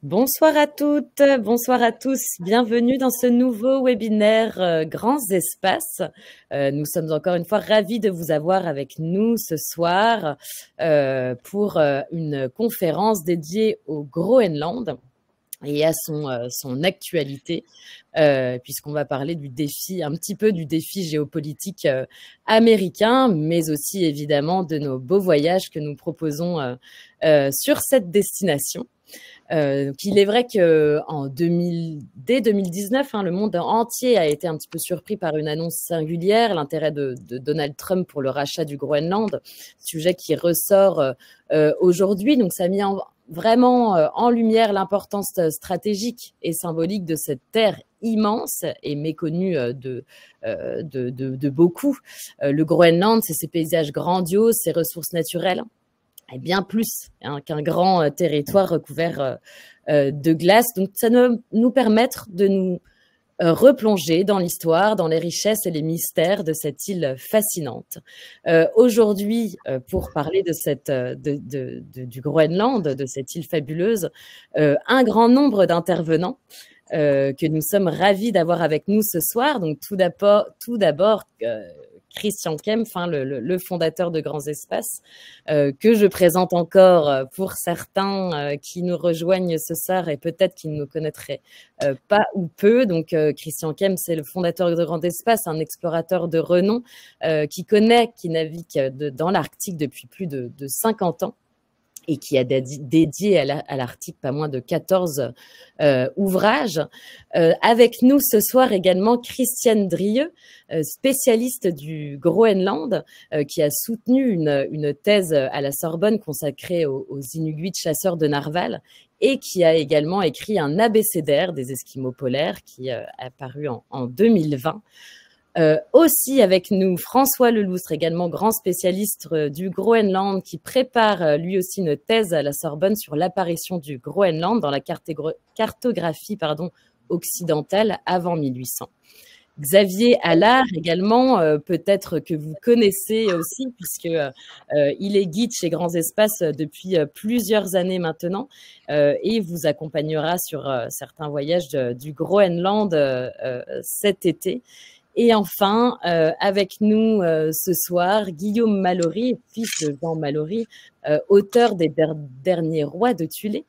Bonsoir à toutes, bonsoir à tous. Bienvenue dans ce nouveau webinaire Grands Espaces. Nous sommes encore une fois ravis de vous avoir avec nous ce soir pour une conférence dédiée au Groenland et à son actualité, puisqu'on va parler du défi, un petit peu du défi géopolitique américain, mais aussi évidemment de nos beaux voyages que nous proposons sur cette destination. Il est vrai que dès 2019, le monde entier a été un petit peu surpris par une annonce singulière, l'intérêt de Donald Trump pour le rachat du Groenland, sujet qui ressort aujourd'hui. Donc, ça a mis vraiment en lumière l'importance stratégique et symbolique de cette terre immense et méconnue de beaucoup. Le Groenland, c'est ses paysages grandioses, ses ressources naturelles, et bien plus qu'un grand territoire recouvert de glace. Donc, ça va nous permettre de nous replonger dans l'histoire, dans les richesses et les mystères de cette île fascinante. Aujourd'hui, pour parler du Groenland, de cette île fabuleuse, un grand nombre d'intervenants que nous sommes ravis d'avoir avec nous ce soir. Donc, tout d'abord, Christian Kempf, le fondateur de Grands Espaces, que je présente encore pour certains qui nous rejoignent ce soir et peut-être qui ne nous connaîtraient pas ou peu. Donc, Christian Kempf, c'est le fondateur de Grands Espaces, un explorateur de renom qui navigue dans l'Arctique depuis plus de 50 ans. Et qui a dédié à l'Arctique pas moins de 14 ouvrages. Avec nous ce soir également Christiane Drieux, spécialiste du Groenland, qui a soutenu une thèse à la Sorbonne consacrée aux Inuits chasseurs de narval et qui a également écrit un abécédaire des Esquimaux polaires qui a paru en 2020. Aussi avec nous François Leloustre, également grand spécialiste du Groenland, qui prépare lui aussi une thèse à la Sorbonne sur l'apparition du Groenland dans la cartographie occidentale avant 1800. Xavier Allard également, peut-être que vous connaissez aussi, puisque il est guide chez Grands Espaces depuis plusieurs années maintenant et vous accompagnera sur certains voyages du Groenland cet été. Et enfin, avec nous ce soir, Guillaume Mallory, fils de Jean Mallory, auteur des Derniers Rois de Thulé,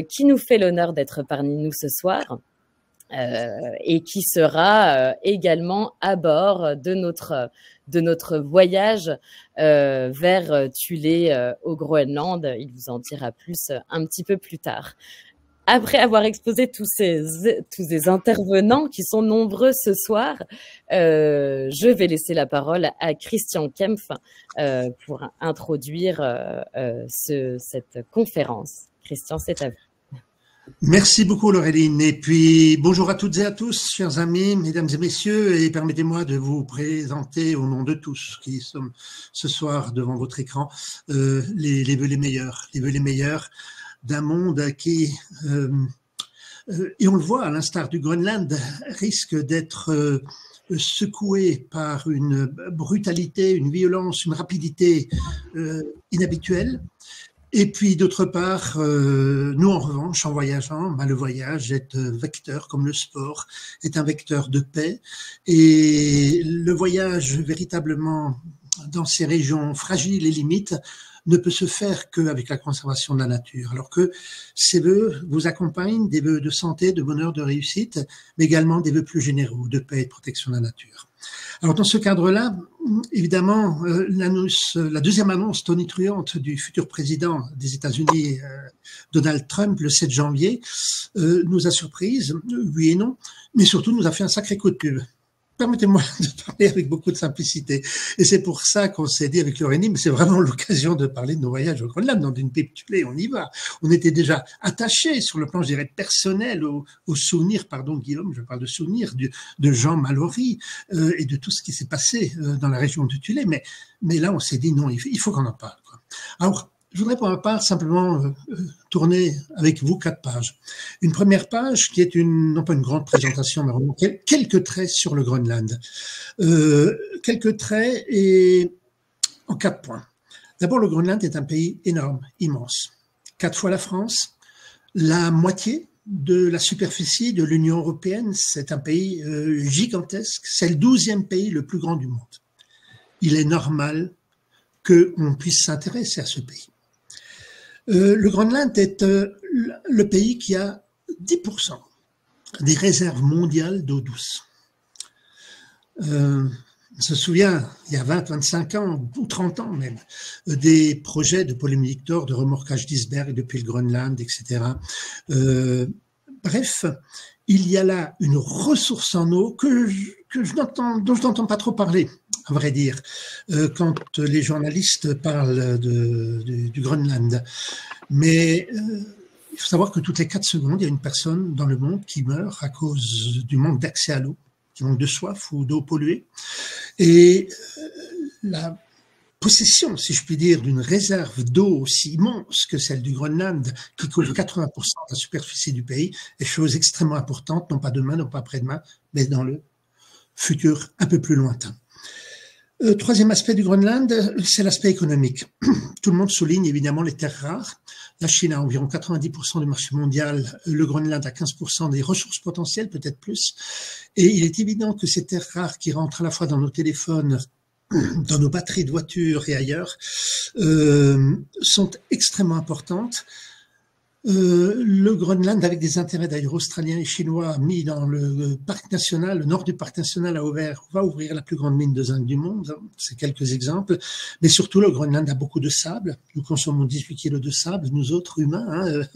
qui nous fait l'honneur d'être parmi nous ce soir et qui sera également à bord de notre voyage vers Thulé au Groenland. Il vous en dira plus un petit peu plus tard. Après avoir exposé tous ces intervenants qui sont nombreux ce soir, je vais laisser la parole à Christian Kempf pour introduire cette conférence. Christian, c'est à vous. Merci beaucoup Laureline, et puis bonjour à toutes et à tous, chers amis, mesdames et messieurs, et permettez-moi de vous présenter au nom de tous qui sommes ce soir devant votre écran les vœux les meilleurs d'un monde qui, et on le voit à l'instar du Groenland, risque d'être secoué par une brutalité, une violence, une rapidité inhabituelle. Et puis d'autre part, nous en revanche, en voyageant, le voyage est vecteur, comme le sport, est un vecteur de paix. Et le voyage véritablement dans ces régions fragiles et limites ne peut se faire qu'avec la conservation de la nature. Alors que ces vœux vous accompagnent, des vœux de santé, de bonheur, de réussite, mais également des vœux plus généraux, de paix et de protection de la nature. Alors dans ce cadre-là, évidemment, la deuxième annonce tonitruante du futur président des États-Unis, Donald Trump, le 7 janvier, nous a surprises, oui et non, mais surtout nous a fait un sacré coup de pub. Permettez-moi de parler avec beaucoup de simplicité. Et c'est pour ça qu'on s'est dit avec Laureline, mais c'est vraiment l'occasion de parler de nos voyages au Groenland, dans une pipe Thulé, on y va. On était déjà attachés sur le plan, je dirais, personnel, au souvenir, pardon Guillaume, je parle de souvenir de Jean Mallory et de tout ce qui s'est passé dans la région de Thulé. Mais là, on s'est dit non, il faut qu'on en parle, quoi. Alors, je voudrais pour ma part simplement tourner avec vous 4 pages. Une première page qui est non pas une grande présentation, mais vraiment quelques traits sur le Groenland. Quelques traits et en 4 points. D'abord, le Groenland est un pays énorme, immense. 4 fois la France, la moitié de la superficie de l'Union européenne. C'est un pays gigantesque. C'est le 12e pays le plus grand du monde. Il est normal qu'on puisse s'intéresser à ce pays. Le Groenland est le pays qui a 10% des réserves mondiales d'eau douce. On se souvient, il y a 20, 25 ans, ou 30 ans même, des projets de polémique d'or, de remorquage d'iceberg depuis le Groenland, etc. Bref, il y a là une ressource en eau dont je n'entends pas trop parler, à vrai dire, quand les journalistes parlent du Groenland. Mais il faut savoir que toutes les 4 secondes, il y a une personne dans le monde qui meurt à cause du manque d'accès à l'eau, qui manque de soif ou d'eau polluée. Et la possession, si je puis dire, d'une réserve d'eau aussi immense que celle du Groenland, qui couvre 80% de la superficie du pays, est chose extrêmement importante, non pas demain, non pas après-demain, mais dans le futur un peu plus lointain. Troisième aspect du Groenland, c'est l'aspect économique. Tout le monde souligne évidemment les terres rares. La Chine a environ 90% du marché mondial, le Groenland a 15% des ressources potentielles, peut-être plus. Et il est évident que ces terres rares qui rentrent à la fois dans nos téléphones, dans nos batteries de voitures et ailleurs, sont extrêmement importantes. Le Groenland, avec des intérêts d'ailleurs australiens et chinois mis dans le parc national, le nord du parc national va ouvrir la plus grande mine de zinc du monde. C'est quelques exemples. Mais surtout, le Groenland a beaucoup de sable. Nous consommons 18 kilos de sable, nous autres humains,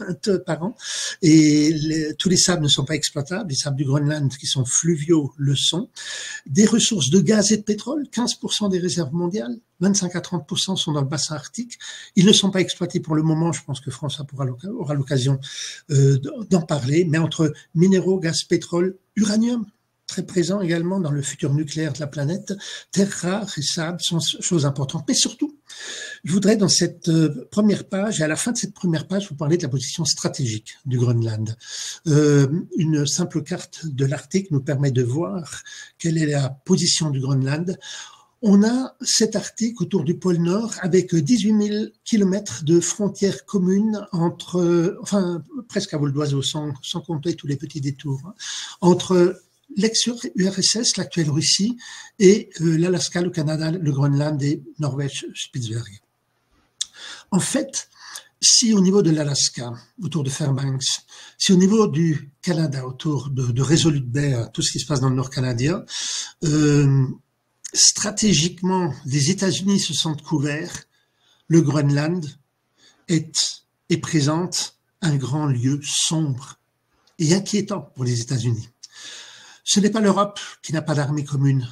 par an. Et tous les sables ne sont pas exploitables. Les sables du Groenland qui sont fluviaux le sont. Des ressources de gaz et de pétrole, 15% des réserves mondiales. 25 à 30% sont dans le bassin arctique. Ils ne sont pas exploités pour le moment. Je pense que François aura l'occasion d'en parler. Mais entre minéraux, gaz, pétrole, uranium, très présent également dans le futur nucléaire de la planète, terres rares et sable sont choses importantes. Mais surtout, je voudrais dans cette première page, et à la fin de cette première page, vous parler de la position stratégique du Groenland. Une simple carte de l'Arctique nous permet de voir quelle est la position du Groenland. On a cet Arctique autour du pôle Nord avec 18 000 kilomètres de frontières communes entre, enfin presque à vol d'oiseau, sans compter tous les petits détours, entre l'ex-URSS, l'actuelle Russie, et l'Alaska, le Canada, le Groenland et Norvège, Spitsbergen. En fait, si au niveau de l'Alaska, autour de Fairbanks, si au niveau du Canada, autour de Resolute Bay, tout ce qui se passe dans le Nord canadien, stratégiquement, les États-Unis se sentent couverts, le Groenland est présente un grand lieu sombre et inquiétant pour les États-Unis. Ce n'est pas l'Europe qui n'a pas d'armée commune.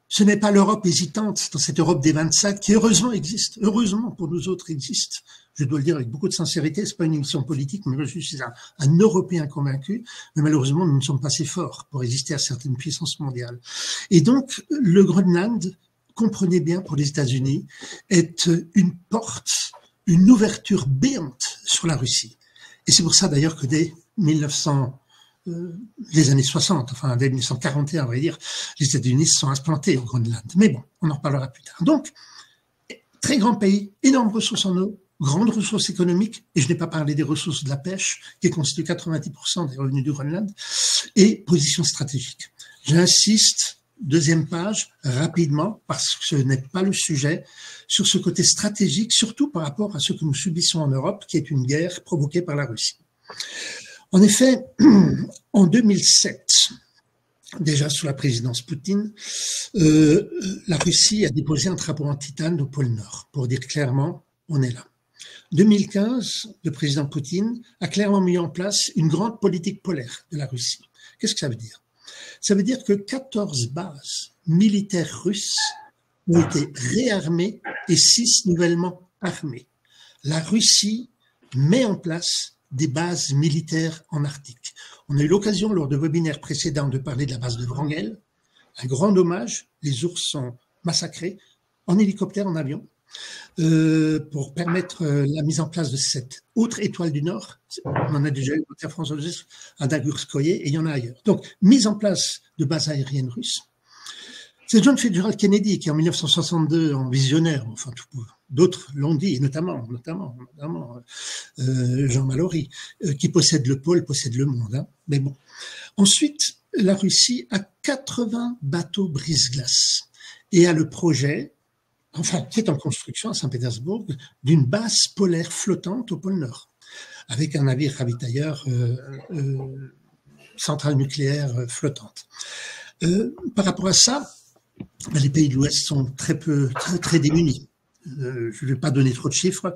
Ce n'est pas l'Europe hésitante dans cette Europe des 25 qui heureusement existe, heureusement pour nous autres existe. Je dois le dire avec beaucoup de sincérité, c'est pas une émission politique, mais je suis un Européen convaincu, mais malheureusement nous ne sommes pas assez forts pour résister à certaines puissances mondiales. Et donc le Groenland, comprenez bien pour les États-Unis, est une porte, une ouverture béante sur la Russie. Et c'est pour ça d'ailleurs que dès les années 60, enfin dès 1941 à vrai dire, les États-Unis se sont implantés au Groenland. Mais bon, on en reparlera plus tard. Donc, très grand pays, énormes ressources en eau, grandes ressources économiques, et je n'ai pas parlé des ressources de la pêche, qui constituent 90% des revenus du Groenland, et position stratégique. J'insiste, deuxième page, rapidement, parce que ce n'est pas le sujet, sur ce côté stratégique, surtout par rapport à ce que nous subissons en Europe, qui est une guerre provoquée par la Russie. En effet, en 2007, déjà sous la présidence Poutine, la Russie a déposé un drapeau en titane au pôle Nord, pour dire clairement, on est là. 2015, le président Poutine a clairement mis en place une grande politique polaire de la Russie. Qu'est-ce que ça veut dire? Ça veut dire que 14 bases militaires russes ont été réarmées et 6 nouvellement armées. La Russie met en place des bases militaires en Arctique. On a eu l'occasion lors de webinaires précédents de parler de la base de Wrangel. Un grand hommage, les ours sont massacrés en hélicoptère, en avion, pour permettre la mise en place de cette autre étoile du Nord. On en a déjà eu au française à Dagurskoye et il y en a ailleurs. Donc, mise en place de bases aériennes russes. C'est John Fitzgerald Kennedy qui, en 1962, en visionnaire, enfin d'autres l'ont dit, notamment Jean Mallory, qui possède le pôle, possède le monde. Hein. Mais bon. Ensuite, la Russie a 80 bateaux brise-glace et a le projet, enfin, qui est en construction à Saint-Pétersbourg, d'une base polaire flottante au pôle Nord, avec un navire ravitailleur centrale nucléaire flottante. Par rapport à ça, les pays de l'Ouest sont très démunis. Je ne vais pas donner trop de chiffres.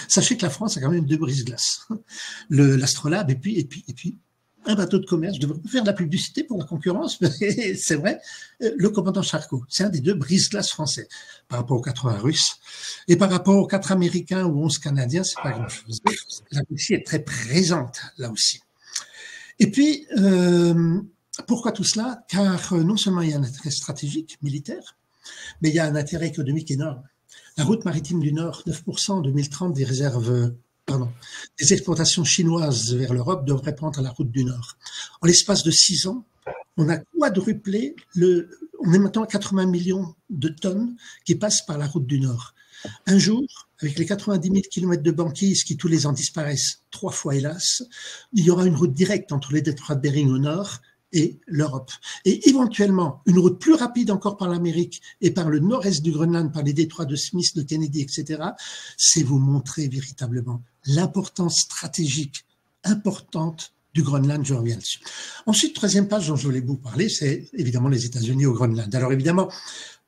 Sachez que la France a quand même 2 brise-glaces. L'Astrolabe et puis un bateau de commerce. Je devrais faire de la publicité pour la concurrence, mais c'est vrai. Le commandant Charcot, c'est un des 2 brise-glaces français par rapport aux 80 russes. Et par rapport aux 4 américains ou 11 canadiens, c'est pas grand-chose. La Russie est très présente là aussi. Et puis, pourquoi tout cela? Car non seulement il y a un intérêt stratégique, militaire, mais il y a un intérêt économique énorme. La route maritime du Nord, 9% en 2030 des réserves, des exportations chinoises vers l'Europe devraient prendre la route du Nord. En l'espace de 6 ans, on a quadruplé on est maintenant à 80 millions de tonnes qui passent par la route du Nord. Un jour, avec les 90 000 kilomètres de banquise qui tous les ans disparaissent 3 fois hélas, il y aura une route directe entre les détroits de Bering au nord et l'Europe. Et éventuellement, une route plus rapide encore par l'Amérique et par le nord-est du Groenland, par les détroits de Smith, de Kennedy, etc. C'est vous montrer véritablement l'importance stratégique importante du Groenland, je reviens dessus. Ensuite, troisième page dont je voulais vous parler, c'est évidemment les États-Unis au Groenland. Alors évidemment,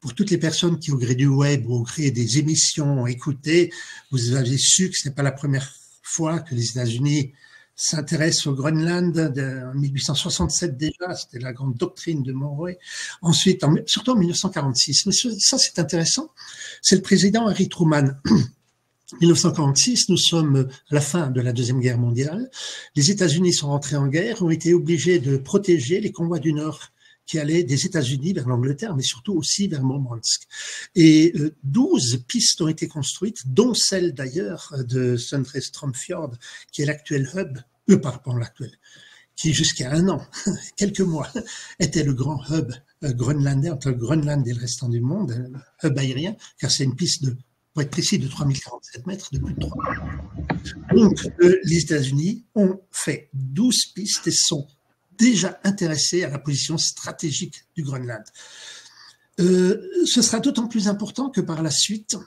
pour toutes les personnes qui, au gré du web ou au gré des émissions écoutées, vous avez su que ce n'est pas la première fois que les États-Unis s'intéressent au Groenland. En 1867 déjà, c'était la grande doctrine de Monroe. Ensuite, surtout en 1946. Mais ça, c'est intéressant. C'est le président Harry Truman. 1946, nous sommes à la fin de la Deuxième Guerre mondiale. Les États-Unis sont rentrés en guerre, ont été obligés de protéger les convois du Nord qui allaient des États-Unis vers l'Angleterre, mais surtout aussi vers Murmansk. Et 12 pistes ont été construites, dont celle d'ailleurs de Sundre-Ström Fjord, qui est l'actuel hub, l'actuel, qui jusqu'à un an, quelques mois, était le grand hub groenlandais entre le Groenland et le restant du monde, hub aérien, car c'est une piste de, pour être précis, de 3047 mètres, de plus de 3 mètres. Donc, les États-Unis ont fait 12 pistes et sont déjà intéressés à la position stratégique du Groenland. Ce sera d'autant plus important que par la suite,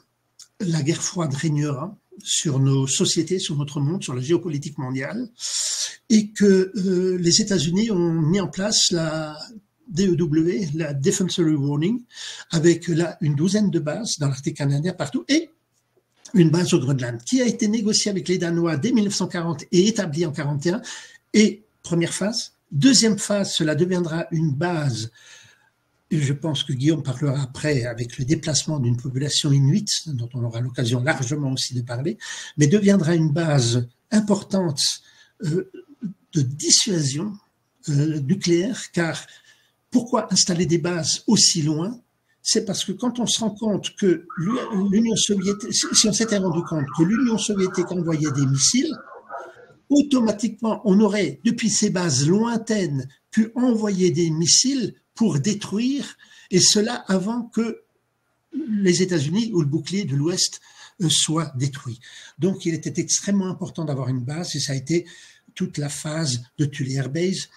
la guerre froide régnera sur nos sociétés, sur notre monde, sur la géopolitique mondiale, et que les États-Unis ont mis en place la DEW, la Defensory Warning, avec là une douzaine de bases dans l'Arctique canadien partout, et une base au Groenland, qui a été négociée avec les Danois dès 1940 et établie en 1941, et première phase. Deuxième phase, cela deviendra une base, et je pense que Guillaume parlera après, avec le déplacement d'une population inuite, dont on aura l'occasion largement aussi de parler, mais deviendra une base importante de dissuasion nucléaire, car pourquoi installer des bases aussi loin? C'est parce que quand on se rend compte que l'Union soviétique, si on s'était rendu compte que l'Union soviétique envoyait des missiles, automatiquement, on aurait, depuis ces bases lointaines, pu envoyer des missiles pour détruire, et cela avant que les États-Unis ou le bouclier de l'Ouest soit détruit. Donc, il était extrêmement important d'avoir une base, et ça a été toute la phase de Thule Air Base,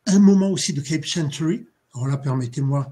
un moment aussi de Cape Century. Alors là, permettez-moi,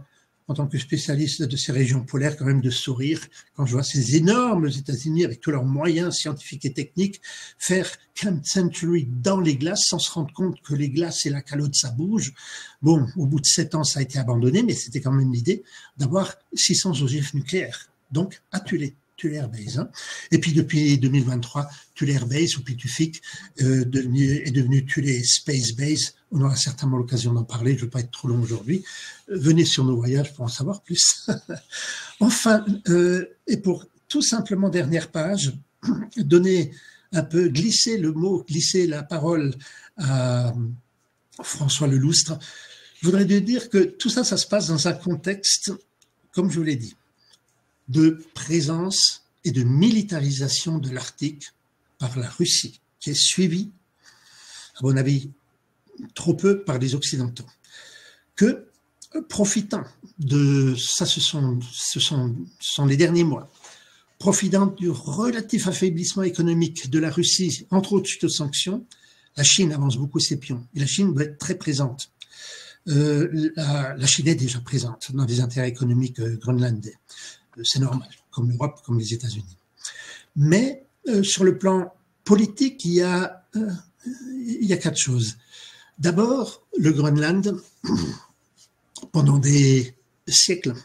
en tant que spécialiste de ces régions polaires, quand même de sourire quand je vois ces énormes États-Unis avec tous leurs moyens scientifiques et techniques faire Camp Century dans les glaces sans se rendre compte que les glaces et la calotte ça bouge. Bon, au bout de 7 ans, ça a été abandonné, mais c'était quand même l'idée d'avoir 600 ogives nucléaires. Donc, à Thule Air Base. Hein. Et puis, depuis 2023, Thule Air Base, ou Pituffik, est devenu Thule Space Base. On aura certainement l'occasion d'en parler, je ne veux pas être trop long aujourd'hui. Venez sur nos voyages pour en savoir plus. Enfin, et pour tout simplement, dernière page, donner un peu, glisser le mot, glisser la parole à François Leloustre, je voudrais dire que tout ça, ça se passe dans un contexte, comme je vous l'ai dit, de présence et de militarisation de l'Arctique par la Russie, qui est suivie, à mon avis, trop peu par les Occidentaux, que, profitant de ça, ce sont les derniers mois, profitant du relatif affaiblissement économique de la Russie, entre autres suite aux sanctions, la Chine avance beaucoup ses pions. Et la Chine doit être très présente. La Chine est déjà présente dans les intérêts économiques groenlandais. C'est normal, comme l'Europe, comme les États-Unis. Mais sur le plan politique, il y a 4 choses. D'abord, le Groenland, pendant des siècles.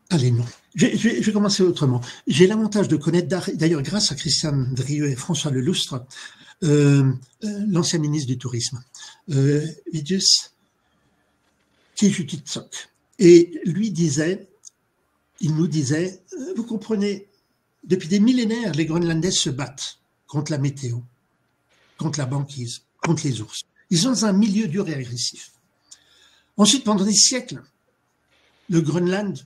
Allez, non. Je vais commencer autrement. J'ai l'avantage de connaître, d'ailleurs grâce à Christiane Drieux et François Leloustre, l'ancien ministre du Tourisme, Vidius Kijutitsok. Et lui il nous disait, vous comprenez, depuis des millénaires, les Groenlandais se battent contre la météo, contre la banquise, contre les ours. Ils sont dans un milieu dur et agressif. Ensuite, pendant des siècles, le Groenland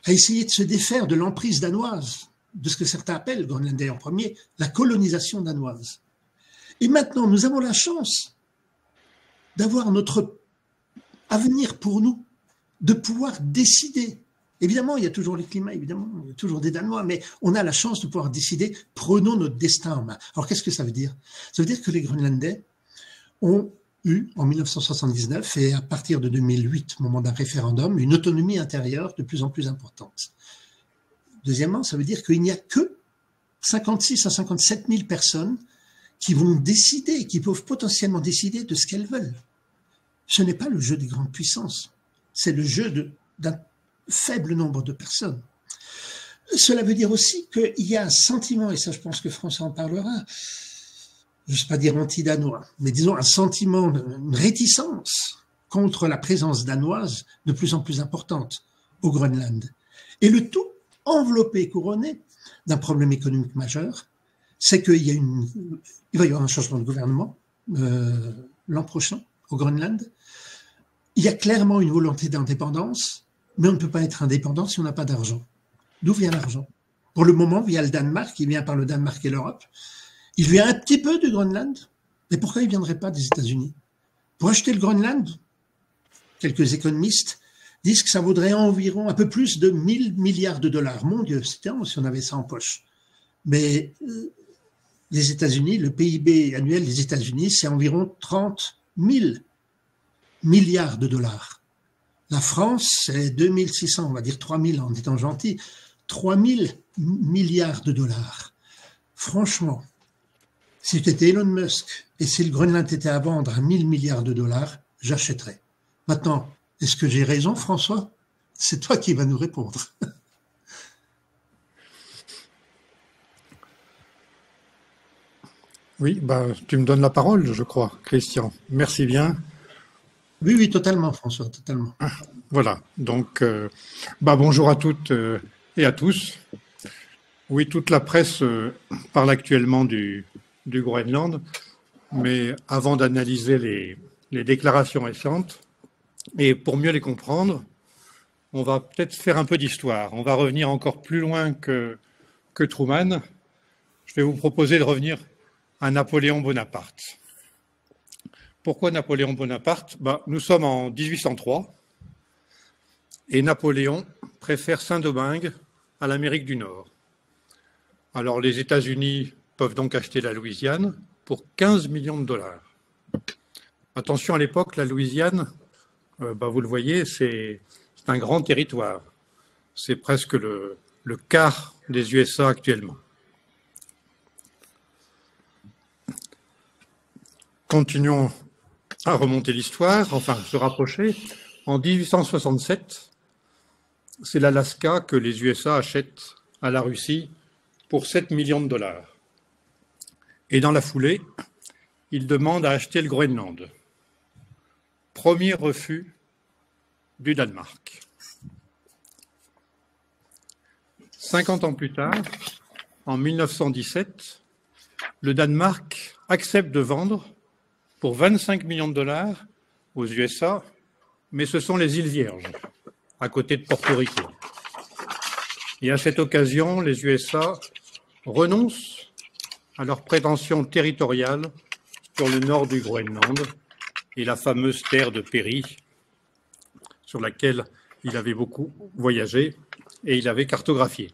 a essayé de se défaire de l'emprise danoise, de ce que certains appellent, Groenlandais en premier, la colonisation danoise. Et maintenant, nous avons la chance d'avoir notre avenir pour nous, de pouvoir décider. Évidemment, il y a toujours le climat, évidemment, il y a toujours des Danois, mais on a la chance de pouvoir décider, prenons notre destin en main. Alors, qu'est-ce que ça veut dire? Ça veut dire que les Groenlandais ont eu, en 1979, et à partir de 2008, au moment d'un référendum, une autonomie intérieure de plus en plus importante. Deuxièmement, ça veut dire qu'il n'y a que 56 à 57 000 personnes qui vont décider, qui peuvent potentiellement décider de ce qu'elles veulent. Ce n'est pas le jeu des grandes puissances, c'est le jeu d'un faible nombre de personnes. Cela veut dire aussi qu'il y a un sentiment, et ça je pense que François en parlera, je ne sais pas dire anti-danois, mais disons un sentiment, une réticence contre la présence danoise de plus en plus importante au Groenland. Et le tout enveloppé, couronné d'un problème économique majeur, c'est qu'il va y avoir un changement de gouvernement l'an prochain au Groenland. Il y a clairement une volonté d'indépendance, mais on ne peut pas être indépendant si on n'a pas d'argent. D'où vient l'argent? Pour le moment, via le Danemark, il vient par le Danemark et l'Europe. Il vient un petit peu du Groenland, mais pourquoi il ne viendrait pas des États-Unis? Pour acheter le Groenland, quelques économistes disent que ça vaudrait environ un peu plus de 1000 milliards de dollars. Mon Dieu, c'était si on avait ça en poche. Mais les États-Unis, le PIB annuel des États-Unis, c'est environ 30 000 milliards de dollars. La France, c'est 2600, on va dire 3000 en étant gentil, 3000 milliards de dollars. Franchement, si tu étais Elon Musk et si le Groenland était à vendre à 1000 milliards de dollars, j'achèterais. Maintenant, est-ce que j'ai raison, François? C'est toi qui vas nous répondre. Oui, tu me donnes la parole, je crois, Christian. Merci bien. Oui, totalement, François, totalement. Voilà, donc bonjour à toutes et à tous. Oui, toute la presse parle actuellement du Groenland, mais avant d'analyser les déclarations récentes, et pour mieux les comprendre, on va peut-être faire un peu d'histoire. On va revenir encore plus loin que Truman. Je vais vous proposer de revenir à Napoléon Bonaparte. Pourquoi Napoléon Bonaparte? Nous sommes en 1803 et Napoléon préfère Saint-Domingue à l'Amérique du Nord. Alors les États-Unis peuvent donc acheter la Louisiane pour 15 millions de dollars. Attention, à l'époque, la Louisiane, vous le voyez, c'est un grand territoire. C'est presque le quart des USA actuellement. Continuons à remonter l'histoire, enfin se rapprocher. En 1867, c'est l'Alaska que les USA achètent à la Russie pour 7 millions de dollars. Et dans la foulée, ils demandent à acheter le Groenland. Premier refus du Danemark. 50 ans plus tard, en 1917, le Danemark accepte de vendre pour 25 millions de dollars aux USA, mais ce sont les îles Vierges, à côté de Porto Rico. Et à cette occasion, les USA renoncent à leurs prétentions territoriales sur le nord du Groenland et la fameuse terre de Peary, sur laquelle il avait beaucoup voyagé et il avait cartographié.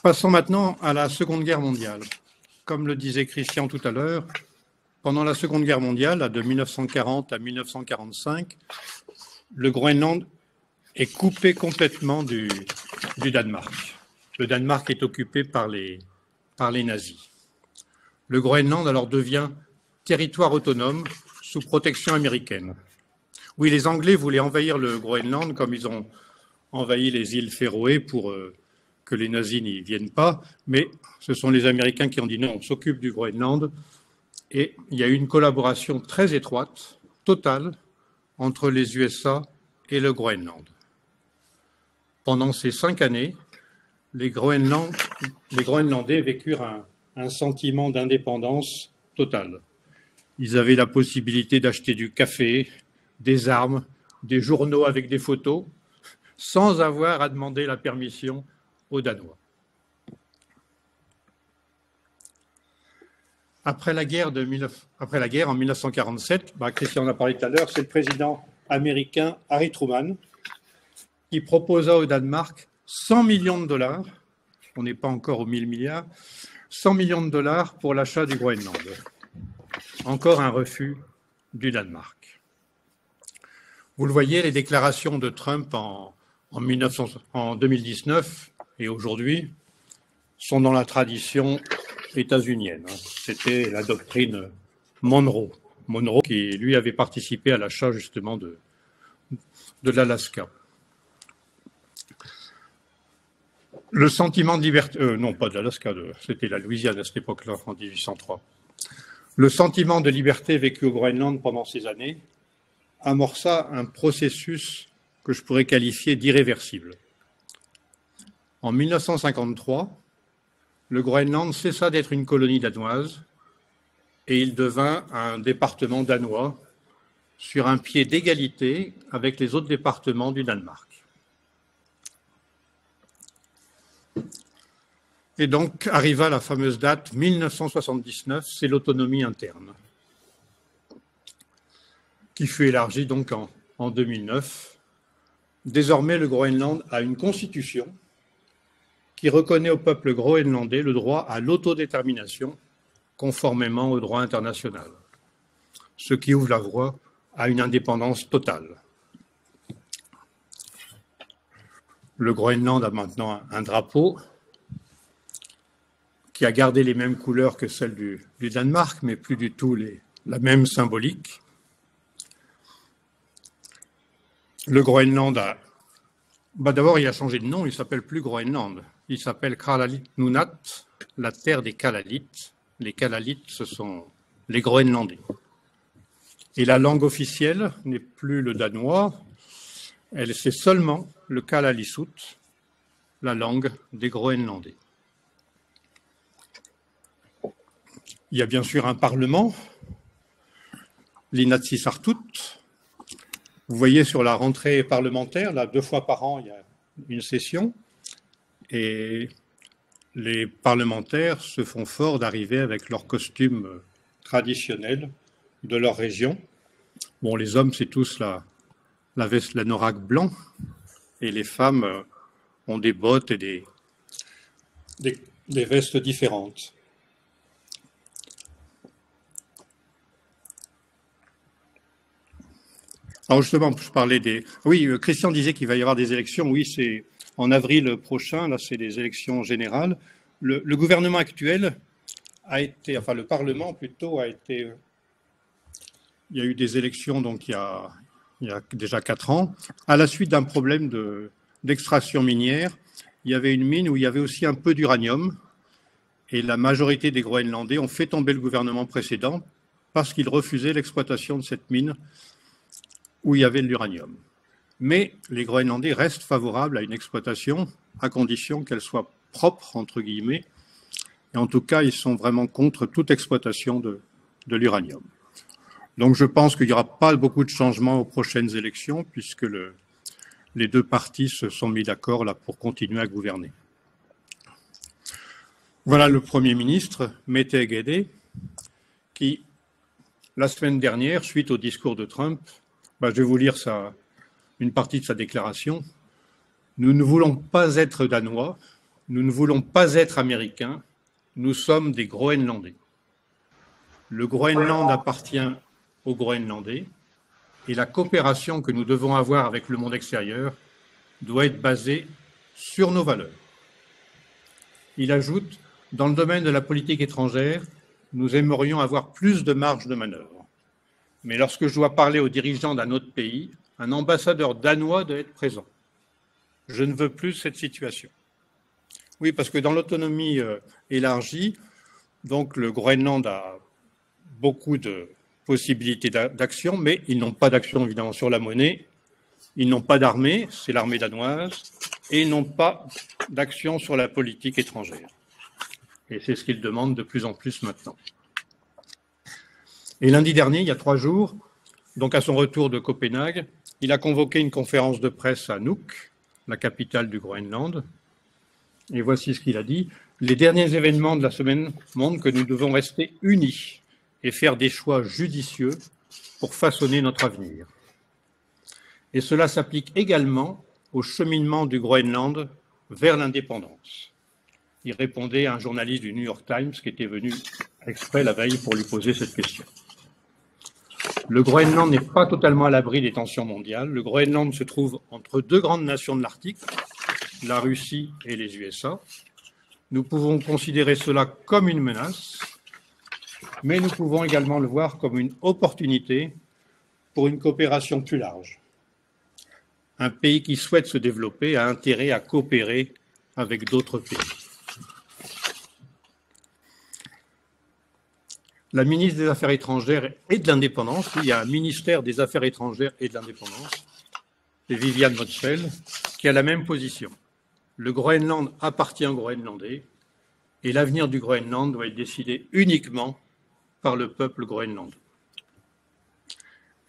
Passons maintenant à la Seconde Guerre mondiale. Comme le disait Christian tout à l'heure, pendant la Seconde Guerre mondiale, de 1940 à 1945, le Groenland est coupé complètement du Danemark. Le Danemark est occupé par les nazis. Le Groenland alors devient territoire autonome sous protection américaine. Oui, les Anglais voulaient envahir le Groenland comme ils ont envahi les îles Féroé pour que les nazis n'y viennent pas, mais ce sont les Américains qui ont dit non, on s'occupe du Groenland, et il y a eu une collaboration très étroite, totale, entre les USA et le Groenland. Pendant ces 5 années, les Groenlandais vécurent un sentiment d'indépendance totale. Ils avaient la possibilité d'acheter du café, des armes, des journaux avec des photos, sans avoir à demander la permission aux Danois. Après la guerre en 1947, Christian en a parlé tout à l'heure, c'est le président américain Harry Truman qui proposa au Danemark 100 millions de dollars, on n'est pas encore aux 1000 milliards, 100 millions de dollars pour l'achat du Groenland. Encore un refus du Danemark. Vous le voyez, les déclarations de Trump en 2019 et aujourd'hui sont dans la tradition états-unienne. C'était la doctrine Monroe. Monroe qui, lui, avait participé à l'achat justement de l'Alaska. Le sentiment de liberté, non pas de l'Alaska, c'était la Louisiane à cette époque-là, en 1803. Le sentiment de liberté vécu au Groenland pendant ces années amorça un processus que je pourrais qualifier d'irréversible. En 1953, le Groenland cessa d'être une colonie danoise et il devint un département danois sur un pied d'égalité avec les autres départements du Danemark. Et donc arriva la fameuse date 1979, c'est l'autonomie interne, qui fut élargie donc en 2009. Désormais, le Groenland a une constitution qui reconnaît au peuple groenlandais le droit à l'autodétermination conformément au droit international, ce qui ouvre la voie à une indépendance totale. Le Groenland a maintenant un drapeau qui a gardé les mêmes couleurs que celles du Danemark, mais plus du tout la même symbolique. Le Groenland d'abord, il a changé de nom, il ne s'appelle plus Groenland. Il s'appelle Kaalalit Nunaat, la terre des Kalaalits. Les Kalaalits, ce sont les Groenlandais. Et la langue officielle n'est plus le danois, c'est seulement le Kalaallisut, la langue des Groenlandais. Il y a bien sûr un parlement, l'Inatsisartut. Vous voyez sur la rentrée parlementaire, là, 2 fois par an, il y a une session, et les parlementaires se font fort d'arriver avec leurs costumes traditionnels de leur région. Bon, les hommes, c'est tous la veste, l'anorak blanc, et les femmes ont des bottes et des vestes différentes. Alors justement, je parlais des... Oui, Christian disait qu'il va y avoir des élections. Oui, c'est en avril prochain, là c'est les élections générales. Le gouvernement actuel a été, enfin le Parlement plutôt a été... Il y a eu des élections donc il y a déjà 4 ans. À la suite d'un problème d'extraction minière, il y avait une mine où il y avait aussi un peu d'uranium. Et la majorité des Groenlandais ont fait tomber le gouvernement précédent parce qu'ils refusaient l'exploitation de cette mine où il y avait de l'uranium. Mais les Groenlandais restent favorables à une exploitation à condition qu'elle soit propre, entre guillemets. Et en tout cas, ils sont vraiment contre toute exploitation de l'uranium. Donc je pense qu'il n'y aura pas beaucoup de changements aux prochaines élections puisque les 2 partis se sont mis d'accord là pour continuer à gouverner. Voilà le Premier ministre, Mette Gede, qui, la semaine dernière, suite au discours de Trump, je vais vous lire une partie de sa déclaration. Nous ne voulons pas être danois, Nous ne voulons pas être américains, nous sommes des Groenlandais. Le Groenland appartient aux Groenlandais et la coopération que nous devons avoir avec le monde extérieur doit être basée sur nos valeurs. Il ajoute, dans le domaine de la politique étrangère, nous aimerions avoir plus de marge de manœuvre. Mais lorsque je dois parler aux dirigeants d'un autre pays, un ambassadeur danois doit être présent. Je ne veux plus cette situation. Oui, parce que dans l'autonomie élargie, donc le Groenland a beaucoup de possibilités d'action, mais ils n'ont pas d'action évidemment sur la monnaie, ils n'ont pas d'armée, c'est l'armée danoise, et ils n'ont pas d'action sur la politique étrangère. Et c'est ce qu'ils demandent de plus en plus maintenant. Et lundi dernier, il y a 3 jours, donc à son retour de Copenhague, il a convoqué une conférence de presse à Nuuk, la capitale du Groenland. Et voici ce qu'il a dit. Les derniers événements de la semaine montrent que nous devons rester unis et faire des choix judicieux pour façonner notre avenir. Et cela s'applique également au cheminement du Groenland vers l'indépendance. Il répondait à un journaliste du New York Times qui était venu exprès la veille pour lui poser cette question. Le Groenland n'est pas totalement à l'abri des tensions mondiales. Le Groenland se trouve entre 2 grandes nations de l'Arctique, la Russie et les USA. Nous pouvons considérer cela comme une menace, mais nous pouvons également le voir comme une opportunité pour une coopération plus large. Un pays qui souhaite se développer a intérêt à coopérer avec d'autres pays. La ministre des Affaires étrangères et de l'Indépendance, il y a un ministère des Affaires étrangères et de l'Indépendance, c'est Viviane Motzfeldt, qui a la même position. Le Groenland appartient aux Groenlandais et l'avenir du Groenland doit être décidé uniquement par le peuple groenlandais.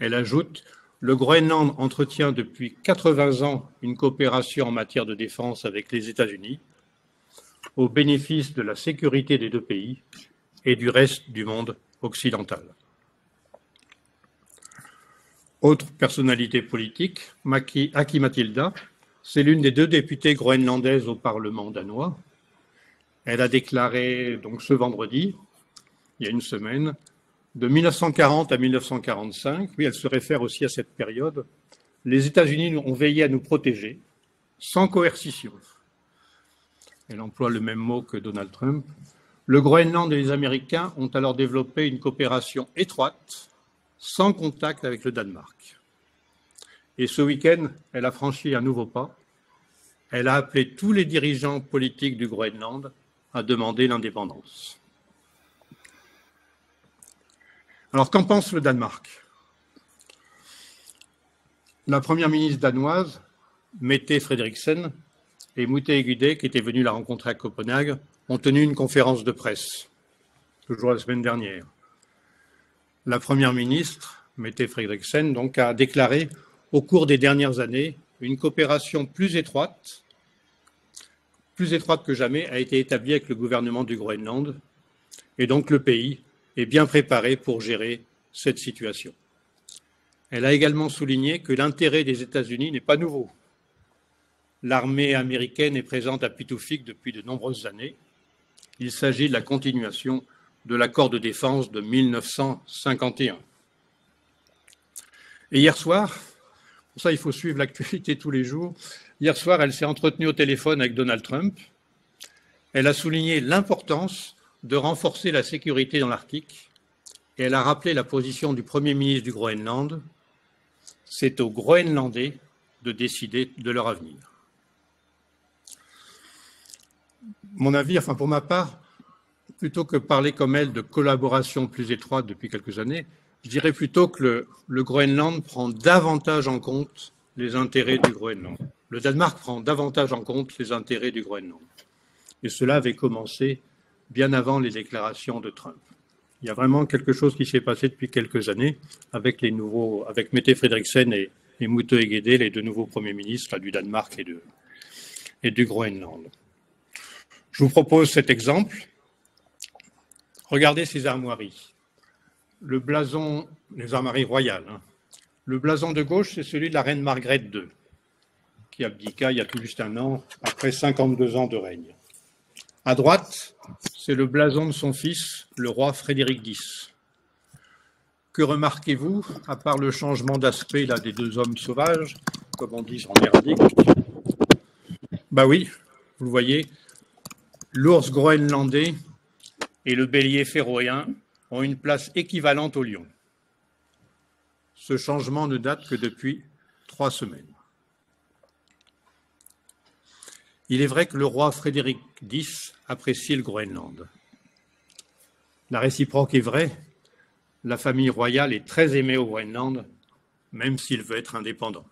Elle ajoute, le Groenland entretient depuis 80 ans une coopération en matière de défense avec les États-Unis, au bénéfice de la sécurité des 2 pays et du reste du monde occidental. Autre personnalité politique, Aki Matilda, c'est l'une des 2 députées groenlandaises au Parlement danois. Elle a déclaré donc ce vendredi, il y a une semaine, de 1940 à 1945, oui, elle se réfère aussi à cette période, les États-Unis ont veillé à nous protéger sans coercition. Elle emploie le même mot que Donald Trump. Le Groenland et les Américains ont alors développé une coopération étroite, sans contact avec le Danemark. Et ce week-end, elle a franchi un nouveau pas. Elle a appelé tous les dirigeants politiques du Groenland à demander l'indépendance. Alors, qu'en pense le Danemark? La première ministre danoise, Mette Frederiksen, et Mute Egede, qui était venu la rencontrer à Copenhague, ont tenu une conférence de presse, toujours la semaine dernière. La première ministre, Mette Frederiksen, donc, a déclaré au cours des dernières années une coopération plus étroite que jamais a été établie avec le gouvernement du Groenland, et donc le pays est bien préparé pour gérer cette situation. Elle a également souligné que l'intérêt des États-Unis n'est pas nouveau. L'armée américaine est présente à Pituffik depuis de nombreuses années. Il s'agit de la continuation de l'accord de défense de 1951. Et hier soir, pour ça il faut suivre l'actualité tous les jours, hier soir elle s'est entretenue au téléphone avec Donald Trump. Elle a souligné l'importance de renforcer la sécurité dans l'Arctique et elle a rappelé la position du Premier ministre du Groenland. C'est aux Groenlandais de décider de leur avenir. Mon avis, enfin pour ma part, plutôt que parler comme elle de collaboration plus étroite depuis quelques années, je dirais plutôt que le Groenland prend davantage en compte les intérêts du Groenland. Le Danemark prend davantage en compte les intérêts du Groenland. Et cela avait commencé bien avant les déclarations de Trump. Il y a vraiment quelque chose qui s'est passé depuis quelques années avec Mette Frederiksen et Mute Egede, les 2 nouveaux premiers ministres du Danemark et du Groenland. Je vous propose cet exemple. Regardez ces armoiries. Le blason, les armoiries royales. Le blason de gauche, c'est celui de la reine Margrethe II, qui abdiqua il y a tout juste un an, après 52 ans de règne. À droite, c'est le blason de son fils, le roi Frédéric X. Que remarquez-vous, à part le changement d'aspect là des deux hommes sauvages, comme on dit en merdique? Bah oui, vous le voyez, l'ours groenlandais et le bélier féroïen ont une place équivalente au lion. Ce changement ne date que depuis 3 semaines. Il est vrai que le roi Frédéric X apprécie le Groenland. La réciproque est vraie. La famille royale est très aimée au Groenland, même s'il veut être indépendant.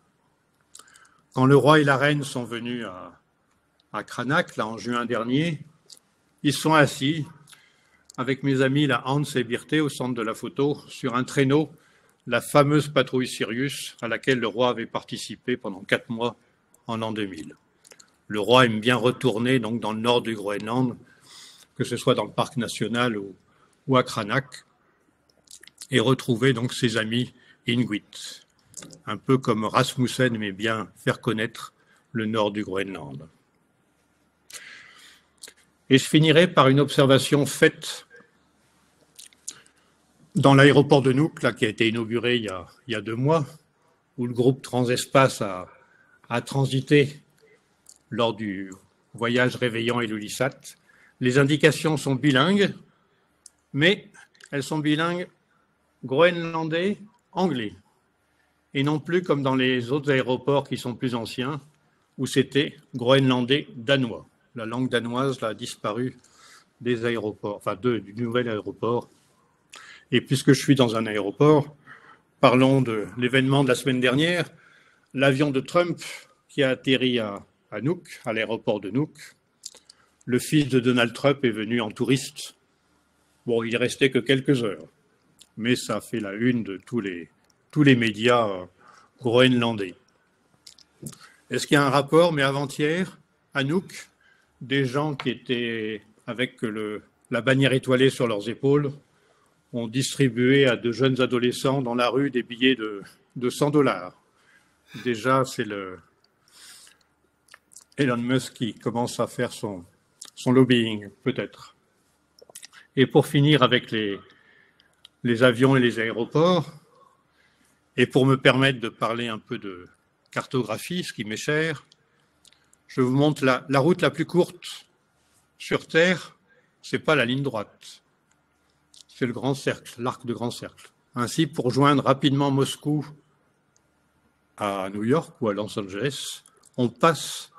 Quand le roi et la reine sont venus à Cranach, là, en juin dernier, ils sont assis avec mes amis, là, Hans et Birte, au centre de la photo, sur un traîneau, la fameuse patrouille Sirius, à laquelle le roi avait participé pendant 4 mois en l'an 2000. Le roi aime bien retourner donc, dans le nord du Groenland, que ce soit dans le parc national ou à Cranach, et retrouver donc ses amis Inuits, un peu comme Rasmussen aimait bien faire connaître le nord du Groenland. Et je finirai par une observation faite dans l'aéroport de Nuuk, là, qui a été inauguré il y a 2 mois, où le groupe Transespace a transité lors du voyage Réveillon et l'Ulyssat. Les indications sont bilingues, mais elles sont bilingues groenlandais-anglais, et non plus comme dans les autres aéroports qui sont plus anciens, où c'était groenlandais-danois. La langue danoise a disparu des aéroports, enfin du nouvel aéroport. Et puisque je suis dans un aéroport, parlons de l'événement de la semaine dernière, l'avion de Trump qui a atterri à Nuuk, à l'aéroport de Nuuk. Le fils de Donald Trump est venu en touriste. Bon, il restait que quelques heures, mais ça a fait la une de tous les médias groenlandais. Est-ce qu'il y a un rapport? Mais avant-hier, à Nuuk, des gens qui étaient avec la bannière étoilée sur leurs épaules ont distribué à de jeunes adolescents dans la rue des billets de $100. Déjà, c'est Elon Musk qui commence à faire son lobbying, peut-être. Et pour finir avec les avions et les aéroports, et pour me permettre de parler un peu de cartographie, ce qui m'est cher, je vous montre la route la plus courte sur Terre, c'est pas la ligne droite, c'est le grand cercle, l'arc de grand cercle. Ainsi, pour joindre rapidement Moscou à New York ou à Los Angeles, on passe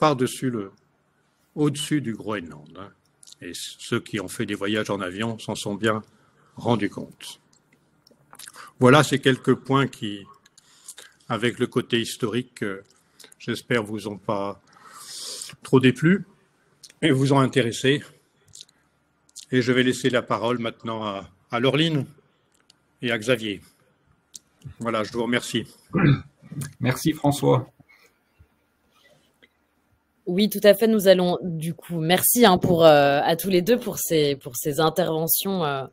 au-dessus du Groenland. Et ceux qui ont fait des voyages en avion s'en sont bien rendus compte. Voilà ces quelques points qui, avec le côté historique, j'espère vous ont pas trop déplu et vous ont intéressé. Et je vais laisser la parole maintenant à Laureline et à Xavier. Voilà, je vous remercie. Merci François. Oui, tout à fait. Nous allons du coup, merci à tous les deux pour ces interventions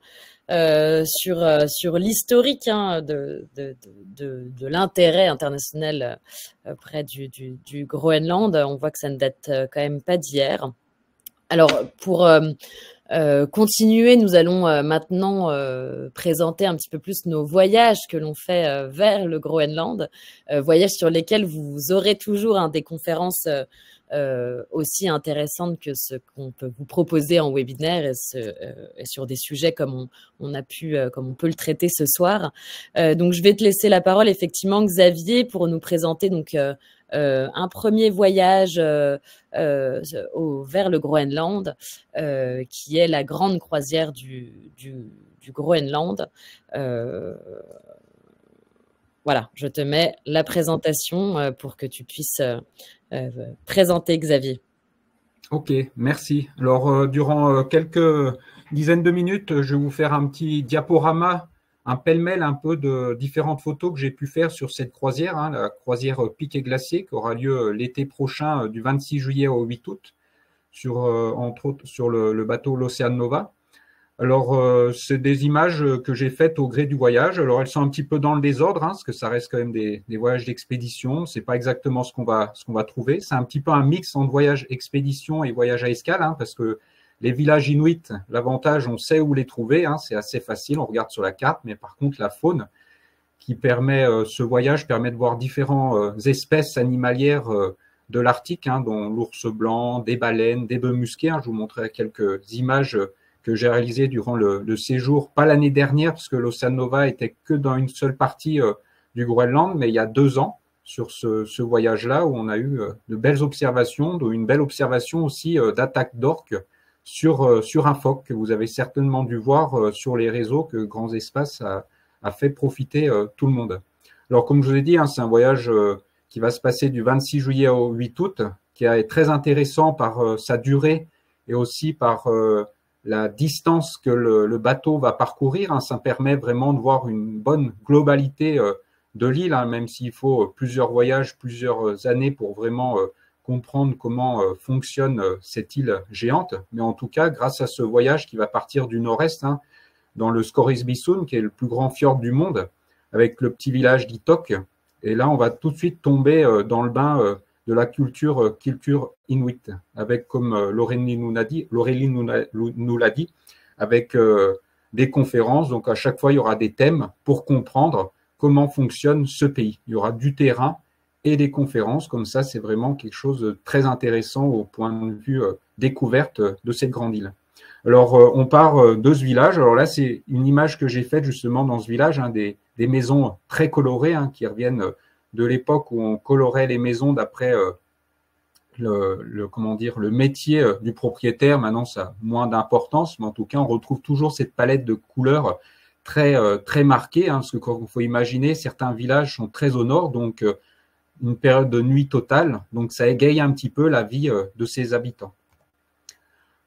sur l'historique de l'intérêt international près du Groenland. On voit que ça ne date quand même pas d'hier. Alors, pour continuer, nous allons maintenant présenter un petit peu plus nos voyages que l'on fait vers le Groenland, voyages sur lesquels vous aurez toujours des conférences aussi intéressantes que ce qu'on peut vous proposer en webinaire et sur des sujets comme on peut le traiter ce soir. Donc, je vais te laisser la parole, effectivement, Xavier, pour nous présenter donc un premier voyage vers le Groenland, qui est la grande croisière du Groenland. Voilà, je te mets la présentation pour que tu puisses présenter Xavier. Ok, merci. Alors, durant quelques dizaines de minutes, je vais vous faire un petit diaporama, un pêle-mêle un peu de différentes photos que j'ai pu faire sur cette croisière, la croisière Pic et Glacier, qui aura lieu l'été prochain, du 26 juillet au 8 août, entre autres sur le bateau l'Ocean Nova. Alors, c'est des images que j'ai faites au gré du voyage. Alors, elles sont un petit peu dans le désordre, hein, parce que ça reste quand même des voyages d'expédition. C'est pas exactement ce qu'on va trouver. C'est un petit peu un mix entre voyage expédition et voyage à escale, hein, parce que les villages inuits, l'avantage, on sait où les trouver, hein, c'est assez facile, on regarde sur la carte, mais par contre, la faune qui permet, ce voyage permet de voir différentes espèces animalières de l'Arctique, hein, dont l'ours blanc, des baleines, des bœufs musqués. Hein. Je vous montrerai quelques images que j'ai réalisées durant le séjour, pas l'année dernière, parce que l'Ocean Nova était que dans une seule partie du Groenland, mais il y a 2 ans, sur ce voyage-là, où on a eu de belles observations, dont une belle observation aussi d'attaque d'orques sur un phoque que vous avez certainement dû voir sur les réseaux que Grands Espaces a fait profiter tout le monde. Alors, comme je vous ai dit, hein, c'est un voyage qui va se passer du 26 juillet au 8 août, qui est très intéressant par sa durée et aussi par la distance que le bateau va parcourir. Hein. Ça permet vraiment de voir une bonne globalité de l'île, hein, même s'il faut plusieurs voyages, plusieurs années pour vraiment comprendre comment fonctionne cette île géante. Mais en tout cas, grâce à ce voyage qui va partir du nord-est, hein, dans le Scoresbysund, qui est le plus grand fjord du monde, avec le petit village d'Itok. Et là, on va tout de suite tomber dans le bain de la culture inuit, avec, comme Laurélie nous l'a dit, avec des conférences. Donc, à chaque fois, il y aura des thèmes pour comprendre comment fonctionne ce pays. Il y aura du terrain et des conférences. Comme ça, c'est vraiment quelque chose de très intéressant au point de vue découverte de cette grande île. Alors, on part de ce village. Alors là, c'est une image que j'ai faite justement dans ce village, hein, des maisons très colorées, hein, qui reviennent de l'époque où on colorait les maisons d'après le métier du propriétaire. Maintenant, ça a moins d'importance, mais en tout cas, on retrouve toujours cette palette de couleurs très marquée, hein, parce que quand il faut imaginer, certains villages sont très au nord, donc une période de nuit totale, donc ça égaye un petit peu la vie de ses habitants.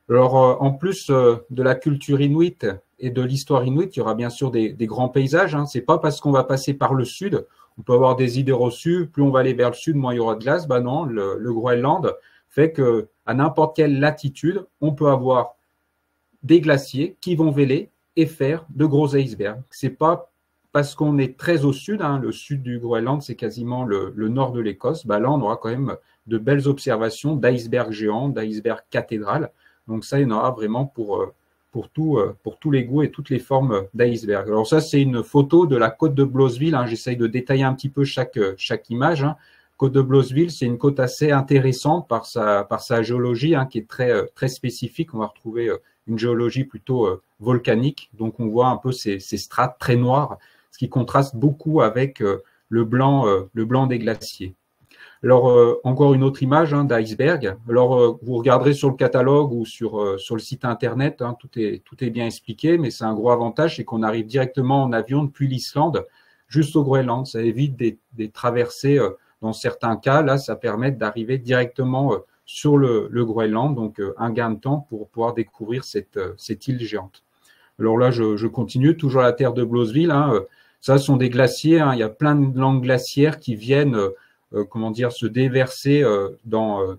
Alors, en plus de la culture inuite et de l'histoire inuite, il y aura bien sûr des grands paysages. Hein. C'est pas parce qu'on va passer par le sud, on peut avoir des idées reçues, plus on va aller vers le sud, moins il y aura de glace. Ben non, le Groenland fait que à n'importe quelle latitude, on peut avoir des glaciers qui vont vêler et faire de gros icebergs. C'est pas parce qu'on est très au sud, hein, le sud du Groenland, c'est quasiment le nord de l'Écosse. Ben là, on aura quand même de belles observations d'icebergs géants, d'icebergs cathédrales. Donc ça, il y en aura vraiment pour tous les goûts et toutes les formes d'iceberg. Alors ça, c'est une photo de la côte de Blowsville. Hein. J'essaye de détailler un petit peu chaque image. Hein. Côte de Blowsville, c'est une côte assez intéressante par sa géologie, hein, qui est très spécifique. On va retrouver une géologie plutôt volcanique. Donc on voit un peu ces strates très noires, ce qui contraste beaucoup avec le blanc des glaciers. Alors, encore une autre image, hein, d'iceberg. Alors, vous regarderez sur le catalogue ou sur le site internet, hein, tout est bien expliqué, mais c'est un gros avantage, c'est qu'on arrive directement en avion depuis l'Islande juste au Groenland. Ça évite des traversées dans certains cas. Là, ça permet d'arriver directement sur le Groenland, donc un gain de temps pour pouvoir découvrir cette île géante. Alors là, je continue, toujours la terre de Blowsville. Hein, ça sont des glaciers, hein, il y a plein de langues glaciaires qui viennent se déverser dans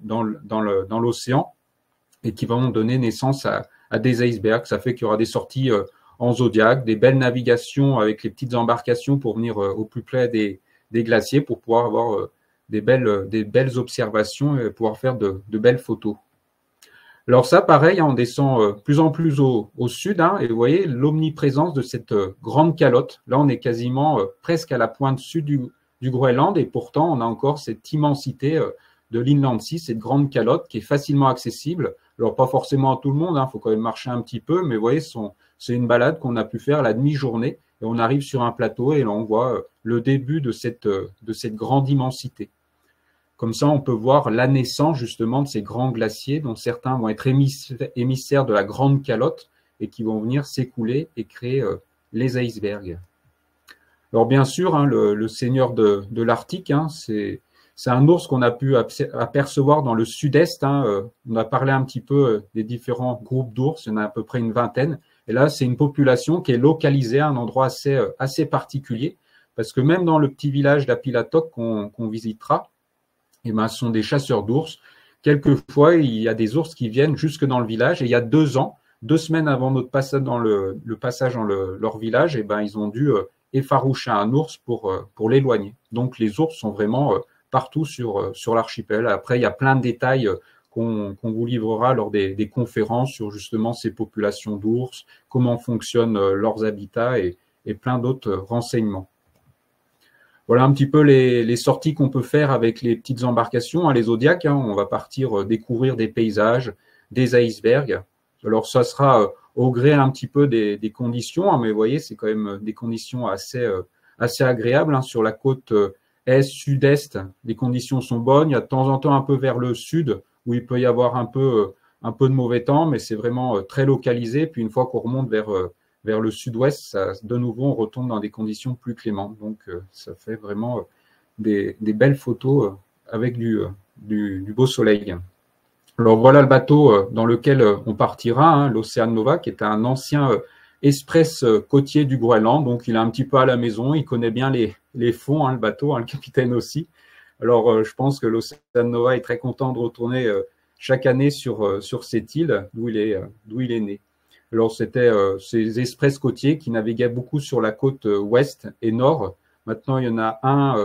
l'océan et qui vont donner naissance à des icebergs. Ça fait qu'il y aura des sorties en zodiac, des belles navigations avec les petites embarcations pour venir au plus près des glaciers pour pouvoir avoir des belles observations et pouvoir faire de belles photos. Alors ça, pareil, on descend plus en plus au sud, hein, et vous voyez l'omniprésence de cette grande calotte. Là, on est quasiment presque à la pointe sud du Groenland, et pourtant on a encore cette immensité de l'Inland Sea, cette grande calotte qui est facilement accessible. Alors pas forcément à tout le monde, hein, faut quand même marcher un petit peu, mais vous voyez, c'est une balade qu'on a pu faire à la demi-journée, et on arrive sur un plateau et là on voit le début de cette grande immensité. Comme ça, on peut voir la naissance justement de ces grands glaciers, dont certains vont être émissaires de la grande calotte et qui vont venir s'écouler et créer les icebergs. Alors bien sûr, hein, le seigneur de l'Arctique, hein, c'est un ours qu'on a pu apercevoir dans le sud-est. Hein, on a parlé un petit peu des différents groupes d'ours, il y en a à peu près une vingtaine. Et là, c'est une population qui est localisée à un endroit assez particulier, parce que même dans le petit village d'Apilatok qu'on visitera, eh ben, ce sont des chasseurs d'ours. Quelquefois, il y a des ours qui viennent jusque dans le village. Et il y a 2 ans, 2 semaines avant notre passage dans le passage dans leur village, et ben, ils ont dû effaroucher un ours pour l'éloigner. Donc les ours sont vraiment partout sur l'archipel. Après, il y a plein de détails qu'on vous livrera lors des conférences sur justement ces populations d'ours, comment fonctionnent leurs habitats et plein d'autres renseignements. Voilà un petit peu les sorties qu'on peut faire avec les petites embarcations, les Zodiacs. On va partir découvrir des paysages, des icebergs. Alors ça sera au gré un petit peu des conditions, mais vous voyez, c'est quand même des conditions assez agréables. Sur la côte est, sud-est, les conditions sont bonnes. Il y a de temps en temps un peu vers le sud où il peut y avoir un peu de mauvais temps, mais c'est vraiment très localisé. Puis une fois qu'on remonte vers le sud-ouest, de nouveau, on retombe dans des conditions plus clémentes. Donc, ça fait vraiment des belles photos avec du beau soleil. Alors, voilà le bateau dans lequel on partira, l'Ocean Nova, qui est un ancien express côtier du Groenland. Donc, il est un petit peu à la maison. Il connaît bien les fonds, le bateau, le capitaine aussi. Alors, je pense que l'Ocean Nova est très content de retourner chaque année sur cette île d'où il est né. Alors, c'était ces express côtiers qui naviguaient beaucoup sur la côte ouest et nord. Maintenant, il y en a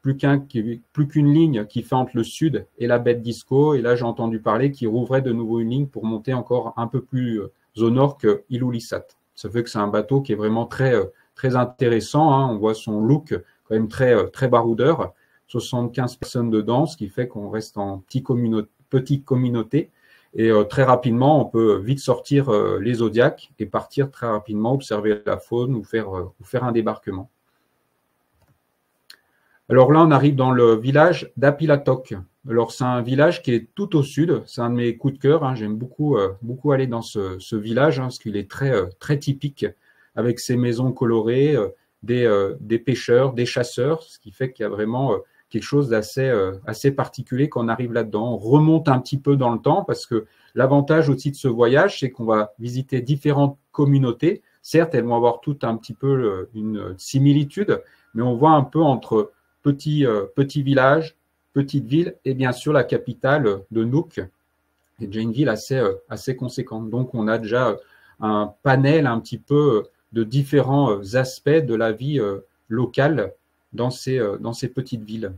plus qu'une ligne qui fait entre le sud et la baie de Disco. Et là, j'ai entendu parler qu'il rouvrait de nouveau une ligne pour monter encore un peu plus au nord que Ilulissat. Ça fait que c'est un bateau qui est vraiment très intéressant. On voit son look quand même très baroudeur. 75 personnes dedans, ce qui fait qu'on reste en petite communauté. Et très rapidement, on peut vite sortir les Zodiacs et partir très rapidement observer la faune ou faire un débarquement. Alors là, on arrive dans le village d'Apilatok. Alors c'est un village qui est tout au sud. C'est un de mes coups de cœur. J'aime beaucoup aller dans ce village parce qu'il est très typique avec ses maisons colorées, des pêcheurs, des chasseurs, ce qui fait qu'il y a vraiment quelque chose d'assez particulier quand on arrive là-dedans. On remonte un petit peu dans le temps parce que l'avantage aussi de ce voyage, c'est qu'on va visiter différentes communautés. Certes, elles vont avoir toutes un petit peu une similitude, mais on voit un peu entre petits villages, petites villes et bien sûr la capitale de Nuuk, qui est déjà une ville assez conséquente. Donc, on a déjà un panel un petit peu de différents aspects de la vie locale dans ces petites villes.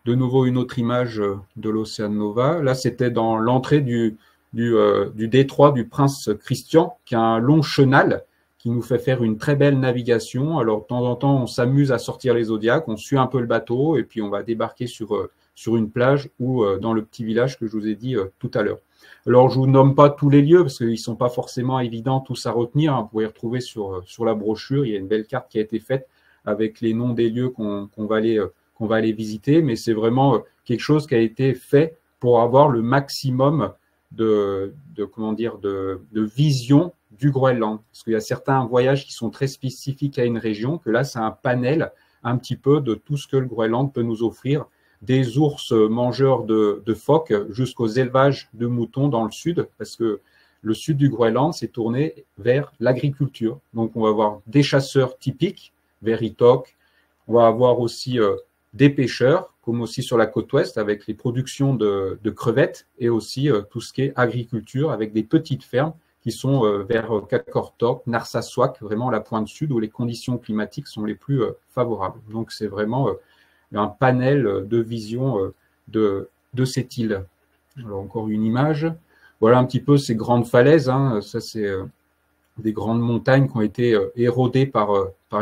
De nouveau, une autre image de l'Ocean Nova. Là, c'était dans l'entrée du détroit du Prince Christian, qui a un long chenal qui nous fait faire une très belle navigation. Alors, de temps en temps, on s'amuse à sortir les Zodiacs, on suit un peu le bateau et puis on va débarquer sur une plage ou dans le petit village que je vous ai dit tout à l'heure. Alors, je ne vous nomme pas tous les lieux parce qu'ils ne sont pas forcément évidents tous à retenir. Vous pouvez les retrouver sur la brochure. Il y a une belle carte qui a été faite avec les noms des lieux qu'on va aller visiter. Mais c'est vraiment quelque chose qui a été fait pour avoir le maximum de vision du Groenland. Parce qu'il y a certains voyages qui sont très spécifiques à une région, que là, c'est un panel un petit peu de tout ce que le Groenland peut nous offrir, des ours mangeurs de phoques jusqu'aux élevages de moutons dans le sud, parce que le sud du Groenland s'est tourné vers l'agriculture. Donc, on va avoir des chasseurs typiques, vers Itok, on va avoir aussi des pêcheurs, comme aussi sur la côte ouest, avec les productions de crevettes, et aussi tout ce qui est agriculture, avec des petites fermes qui sont vers Qaqortoq, Narsarsuaq, vraiment la pointe sud, où les conditions climatiques sont les plus favorables. Donc, c'est vraiment un panel de vision de cette île. Alors, encore une image. Voilà un petit peu ces grandes falaises. Ça, c'est des grandes montagnes qui ont été érodées par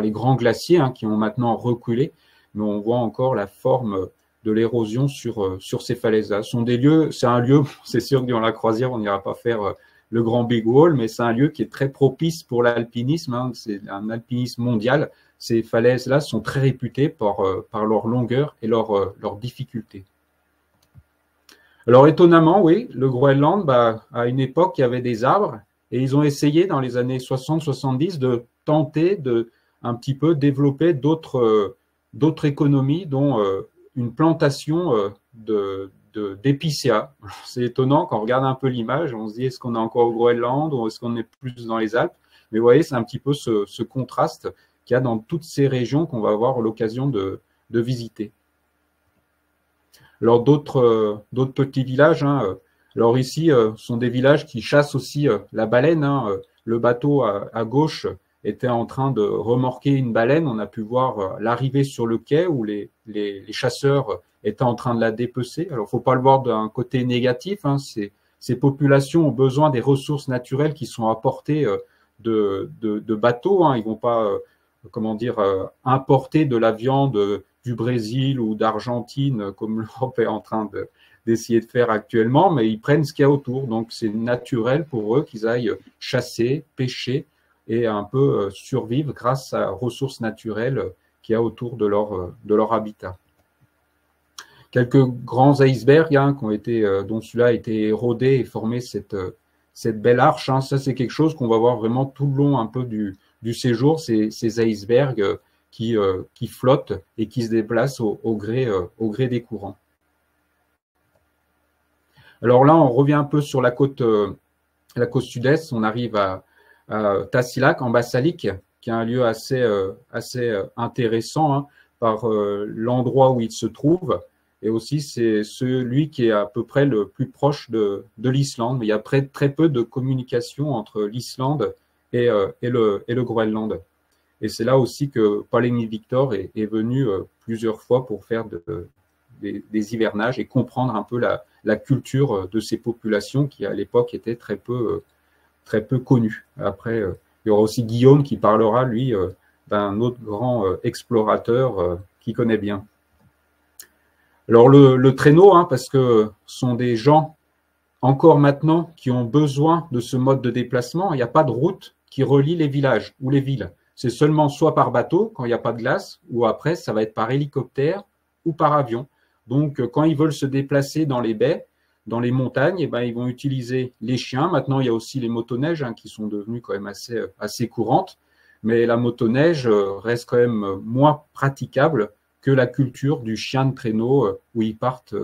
les grands glaciers qui ont maintenant reculé. Mais on voit encore la forme de l'érosion sur ces falaises-là. C'est un lieu, c'est sûr que durant la croisière, on n'ira pas faire le Grand Big Wall, mais c'est un lieu qui est très propice pour l'alpinisme. C'est un alpinisme mondial. Ces falaises-là sont très réputées par leur longueur et leur difficulté. Alors, étonnamment, oui, le Groenland, à une époque, il y avait des arbres et ils ont essayé dans les années 60-70 de tenter de un petit peu développer d'autres économies, dont une plantation d'épicéas. C'est étonnant quand on regarde un peu l'image, on se dit est-ce qu'on est encore au Groenland ou est-ce qu'on est plus dans les Alpes? Mais vous voyez, c'est un petit peu ce contraste qu'il y a dans toutes ces régions qu'on va avoir l'occasion de visiter. Alors d'autres petits villages, Alors ici, ce sont des villages qui chassent aussi la baleine, hein. Le bateau à gauche était en train de remorquer une baleine. On a pu voir l'arrivée sur le quai où les chasseurs étaient en train de la dépecer. Alors, faut pas le voir d'un côté négatif, hein. Ces populations ont besoin des ressources naturelles qui sont apportées de bateaux, hein. Ils vont pas, comment dire, importer de la viande du Brésil ou d'Argentine comme l'Europe est en train d'essayer de faire actuellement, mais ils prennent ce qu'il y a autour. Donc, c'est naturel pour eux qu'ils aillent chasser, pêcher et un peu survivre grâce à ressources naturelles qu'il y a autour de leur habitat. Quelques grands icebergs hein, qui ont été, dont celui-là a été érodé et formé cette belle arche. Hein. Ça, c'est quelque chose qu'on va voir vraiment tout le long un peu du séjour, ces icebergs qui flottent et qui se déplacent au gré des courants. Alors là, on revient un peu sur la côte sud-est. On arrive à Tasiilaq, en Bassalik, qui est un lieu assez intéressant hein, par l'endroit où il se trouve. Et aussi, c'est celui qui est à peu près le plus proche de l'Islande. Mais il y a très peu de communication entre l'Islande et le Groenland. Et c'est là aussi que Paul-Émile Victor est venu plusieurs fois pour faire des hivernages et comprendre un peu la culture de ces populations qui, à l'époque, étaient très peu connues. Après, il y aura aussi Guillaume qui parlera, lui, d'un autre grand explorateur qui connaît bien. Alors, le traîneau, hein, parce que ce sont des gens, encore maintenant, qui ont besoin de ce mode de déplacement. Il n'y a pas de route qui relie les villages ou les villes. C'est seulement soit par bateau, quand il n'y a pas de glace, ou après, ça va être par hélicoptère ou par avion. Donc, quand ils veulent se déplacer dans les baies, dans les montagnes, eh ben, ils vont utiliser les chiens. Maintenant, il y a aussi les motoneiges hein, qui sont devenues quand même assez courantes. Mais la motoneige reste quand même moins praticable que la culture du chien de traîneau où ils partent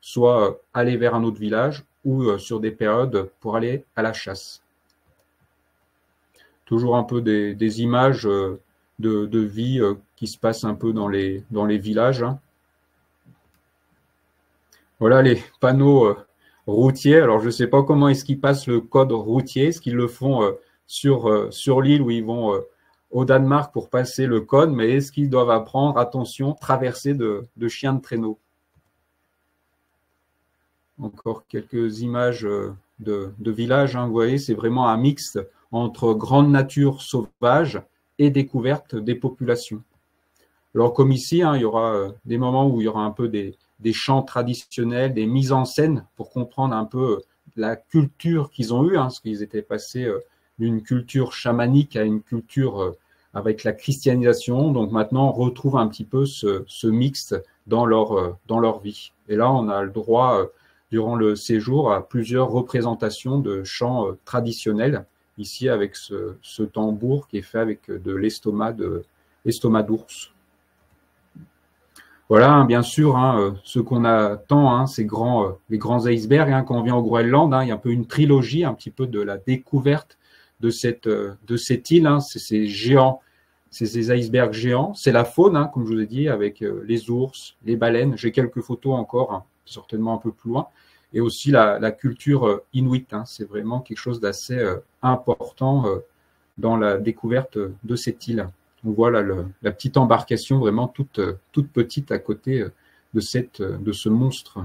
soit aller vers un autre village ou sur des périodes pour aller à la chasse. Toujours un peu des images de vie qui se passent un peu dans les villages. Hein. Voilà les panneaux routiers. Alors, je ne sais pas comment est-ce qu'ils passent le code routier. Est-ce qu'ils le font sur l'île où ils vont au Danemark pour passer le code, mais est-ce qu'ils doivent apprendre, attention, traverser de chiens de traîneau? Encore quelques images de villages. Hein, vous voyez, c'est vraiment un mix entre grande nature sauvage et découverte des populations. Alors, comme ici, hein, il y aura des moments où il y aura un peu des chants traditionnels, des mises en scène pour comprendre un peu la culture qu'ils ont eue, hein, parce qu'ils étaient passés d'une culture chamanique à une culture avec la christianisation. Donc maintenant, on retrouve un petit peu ce mixte dans leur vie. Et là, on a le droit, durant le séjour, à plusieurs représentations de chants traditionnels, ici avec ce tambour qui est fait avec de l'estomac d'ours. Voilà, hein, bien sûr, hein, ce qu'on attend, hein, ces les grands icebergs. Hein, quand on vient au Groenland, hein, il y a un peu une trilogie, un petit peu de la découverte de cette île. Hein, c'est ces géants, c'est ces icebergs géants. C'est la faune, hein, comme je vous ai dit, avec les ours, les baleines. J'ai quelques photos encore, hein, certainement un peu plus loin. Et aussi la culture inuit. Hein, c'est vraiment quelque chose d'assez important dans la découverte de cette île. On voit là la petite embarcation vraiment toute petite à côté de ce monstre.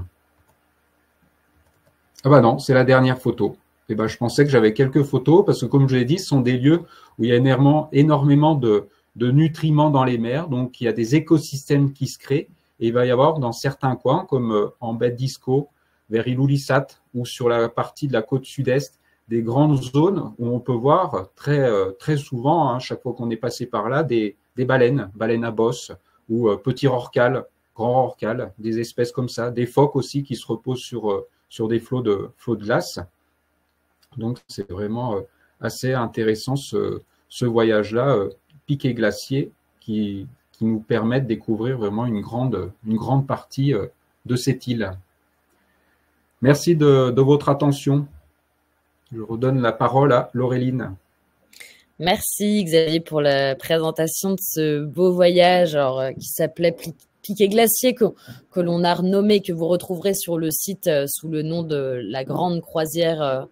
Ah bah non, c'est la dernière photo. Et ben, je pensais que j'avais quelques photos parce que, comme je l'ai dit, ce sont des lieux où il y a énormément de nutriments dans les mers. Donc, il y a des écosystèmes qui se créent. Et il va y avoir dans certains coins, comme en baie d'Isco, vers Ilulissat ou sur la partie de la côte sud-est, des grandes zones où on peut voir très souvent, hein, chaque fois qu'on est passé par là, des baleines à bosse ou petits rorquals, grands rorquals, des espèces comme ça, des phoques aussi qui se reposent sur des flots de glace. Donc, c'est vraiment assez intéressant ce voyage-là, piqué glacier, qui nous permet de découvrir vraiment une grande partie de cette île. Merci de votre attention. Je redonne la parole à Laureline. Merci Xavier pour la présentation de ce beau voyage qui s'appelait piquets glaciers que l'on a renommé, que vous retrouverez sur le site sous le nom de la Grande Croisière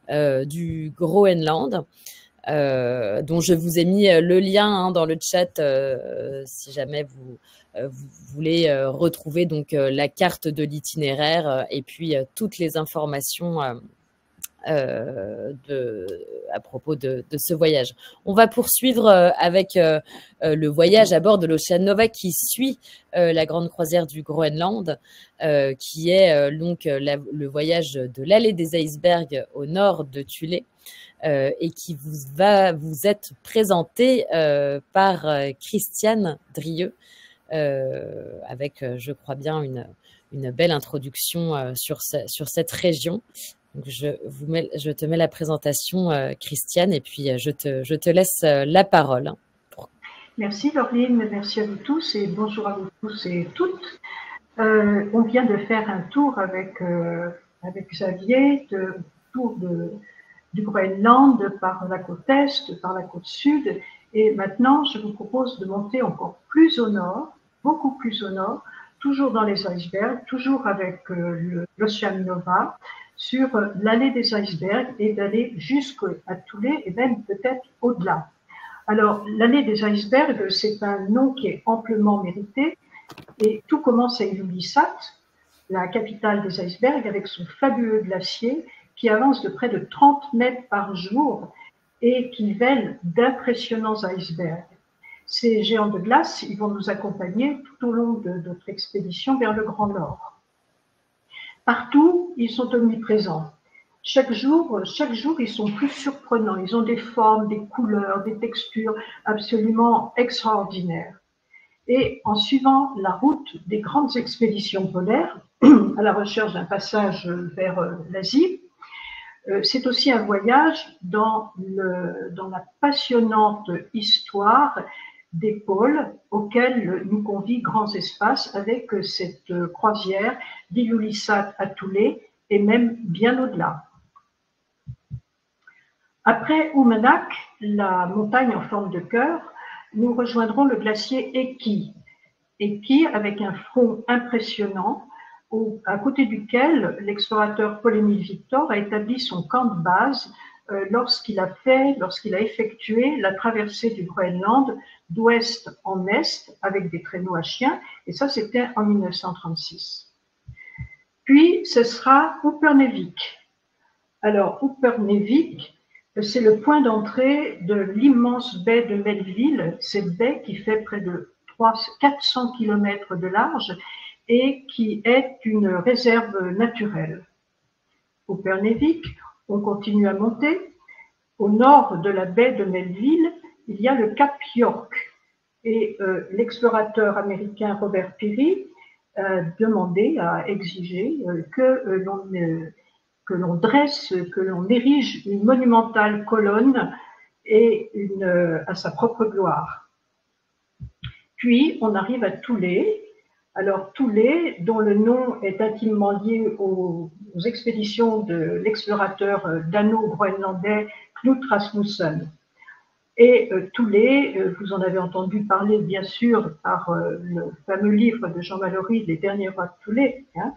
du Groenland, dont je vous ai mis le lien dans le chat si jamais vous voulez retrouver donc la carte de l'itinéraire et puis toutes les informations à propos de ce voyage. On va poursuivre avec le voyage à bord de l'Ocean Nova qui suit la Grande Croisière du Groenland, qui est donc le voyage de l'allée des icebergs au nord de Thulé, et qui vous être présenté par Christiane Drieux, avec, je crois bien, une belle introduction sur cette région. Donc je te mets la présentation, Christiane, et puis je te laisse la parole. Merci Laureline, merci à vous tous et bonjour à vous tous et toutes. On vient de faire un tour avec Xavier, du Groenland par la côte est, par la côte sud, et maintenant je vous propose de monter encore plus au nord, beaucoup plus au nord, toujours dans les icebergs, toujours avec l'Ocean Nova, sur l'allée des icebergs et d'aller jusqu'à Thulé et même peut-être au-delà. Alors, l'allée des icebergs, c'est un nom qui est amplement mérité et tout commence à Ilulissat, la capitale des icebergs, avec son fabuleux glacier qui avance de près de 30 mètres par jour et qui vèle d'impressionnants icebergs. Ces géants de glace, ils vont nous accompagner tout au long de notre expédition vers le Grand Nord. Partout, ils sont omniprésents. Chaque jour, ils sont plus surprenants. Ils ont des formes, des couleurs, des textures absolument extraordinaires. Et en suivant la route des grandes expéditions polaires, à la recherche d'un passage vers l'Asie, c'est aussi un voyage dans la passionnante histoire des pôles auxquels nous convie Grands Espaces avec cette croisière d'Ilulissat à Thulé et même bien au-delà. Après Uummannaq, la montagne en forme de cœur, nous rejoindrons le glacier Eki. Eki avec un front impressionnant à côté duquel l'explorateur Paul-Émile Victor a établi son camp de base lorsqu'il a effectué la traversée du Groenland d'ouest en est avec des traîneaux à chiens, et ça c'était en 1936. Puis ce sera Upernavik. Alors Upernavik, c'est le point d'entrée de l'immense baie de Melville, cette baie qui fait près de 400 km de large et qui est une réserve naturelle. Upernavik, on continue à monter. Au nord de la baie de Melville, il y a le cap York. Et l'explorateur américain Robert Peary a exigé que l'on érige une monumentale colonne à sa propre gloire. Puis, on arrive à Thulé. Alors, Thulé, dont le nom est intimement lié aux expéditions de l'explorateur dano-groenlandais Knut Rasmussen. Et Thulé, vous en avez entendu parler bien sûr par le fameux livre de Jean Mallory, Les Derniers Rois de Thulé, hein,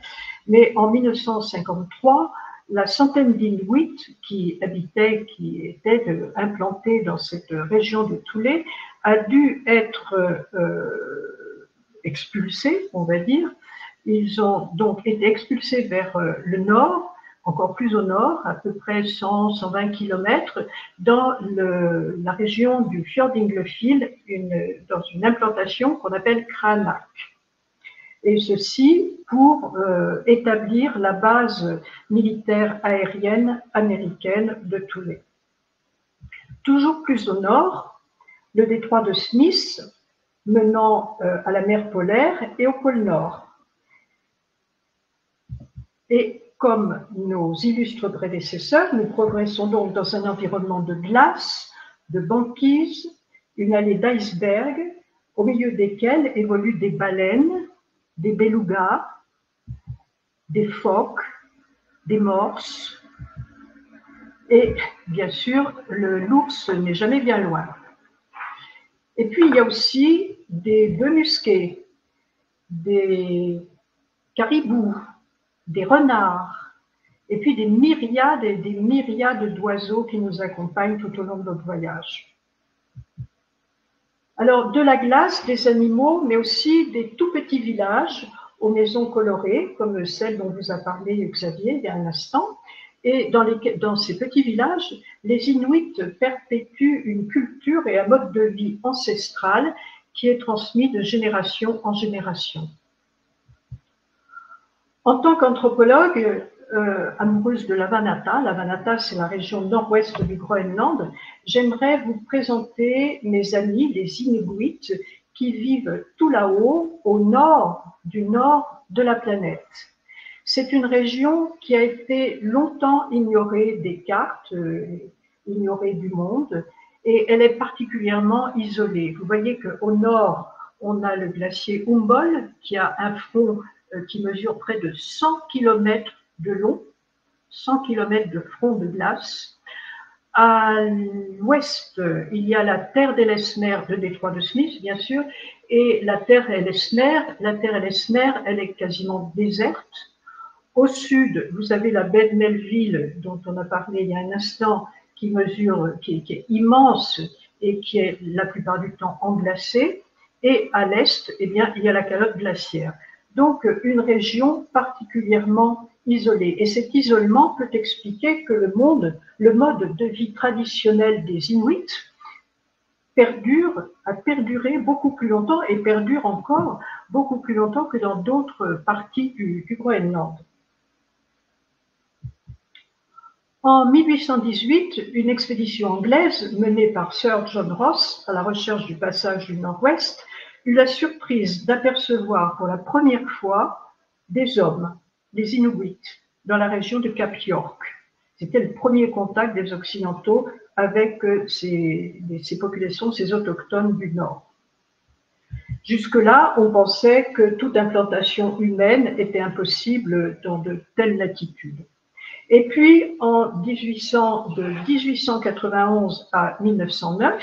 mais en 1953, la centaine d'Inuits qui étaient implantés dans cette région de Thulé a dû être expulsés, on va dire. Ils ont donc été expulsés vers le nord, encore plus au nord, à peu près 100-120 km, dans la région du Fjordinglefield, dans une implantation qu'on appelle Kranak. Et ceci pour établir la base militaire aérienne américaine de Thulé. Toujours plus au nord, le détroit de Smith, menant à la mer polaire et au pôle Nord. Et comme nos illustres prédécesseurs, nous progressons donc dans un environnement de glace, de banquise, une allée d'icebergs, au milieu desquels évoluent des baleines, des belugas, des phoques, des morses, et bien sûr, l'ours n'est jamais bien loin. Et puis, il y a aussi des bœufs musqués, des caribous, des renards, et puis des myriades et des myriades d'oiseaux qui nous accompagnent tout au long de notre voyage. Alors, de la glace, des animaux, mais aussi des tout petits villages aux maisons colorées, comme celle dont vous a parlé Xavier il y a un instant. Et dans ces petits villages, les Inuits perpétuent une culture et un mode de vie ancestral qui est transmis de génération en génération. En tant qu'anthropologue, amoureuse de Lavanata, c'est la région nord-ouest du Groenland, j'aimerais vous présenter mes amis, les Inuits, qui vivent tout là-haut, au nord de la planète. C'est une région qui a été longtemps ignorée des cartes, ignorée du monde, et elle est particulièrement isolée. Vous voyez qu'au nord, on a le glacier Humboldt, qui a un front qui mesure près de 100 km de long, 100 km de front de glace. À l'ouest, il y a la terre d'Ellesmer, le détroit de Smith, bien sûr, et la terre Ellesmer, elle est quasiment déserte. Au sud, vous avez la baie de Melville, dont on a parlé il y a un instant, qui est immense et qui est la plupart du temps englacée. Et à l'est, eh bien, il y a la calotte glaciaire. Donc, une région particulièrement isolée. Et cet isolement peut expliquer que le mode de vie traditionnel des Inuits a perduré beaucoup plus longtemps et perdure encore beaucoup plus longtemps que dans d'autres parties du Groenland. En 1818, une expédition anglaise menée par Sir John Ross à la recherche du passage du Nord-Ouest eut la surprise d'apercevoir pour la première fois des hommes, des Inuits, dans la région de Cap York. C'était le premier contact des Occidentaux avec ces populations, ces autochtones du Nord. Jusque-là, on pensait que toute implantation humaine était impossible dans de telles latitudes. Et puis, de 1891 à 1909,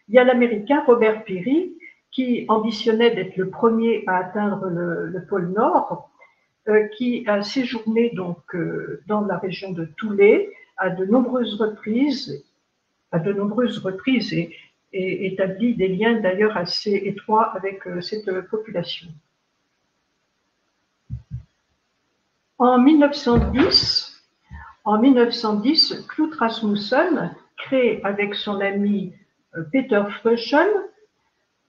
il y a l'Américain Robert Peary qui ambitionnait d'être le premier à atteindre le pôle Nord, qui a séjourné donc dans la région de Thule à de nombreuses reprises et établi des liens d'ailleurs assez étroits avec cette population. En 1910, Knut Rasmussen crée avec son ami Peter Freuchen,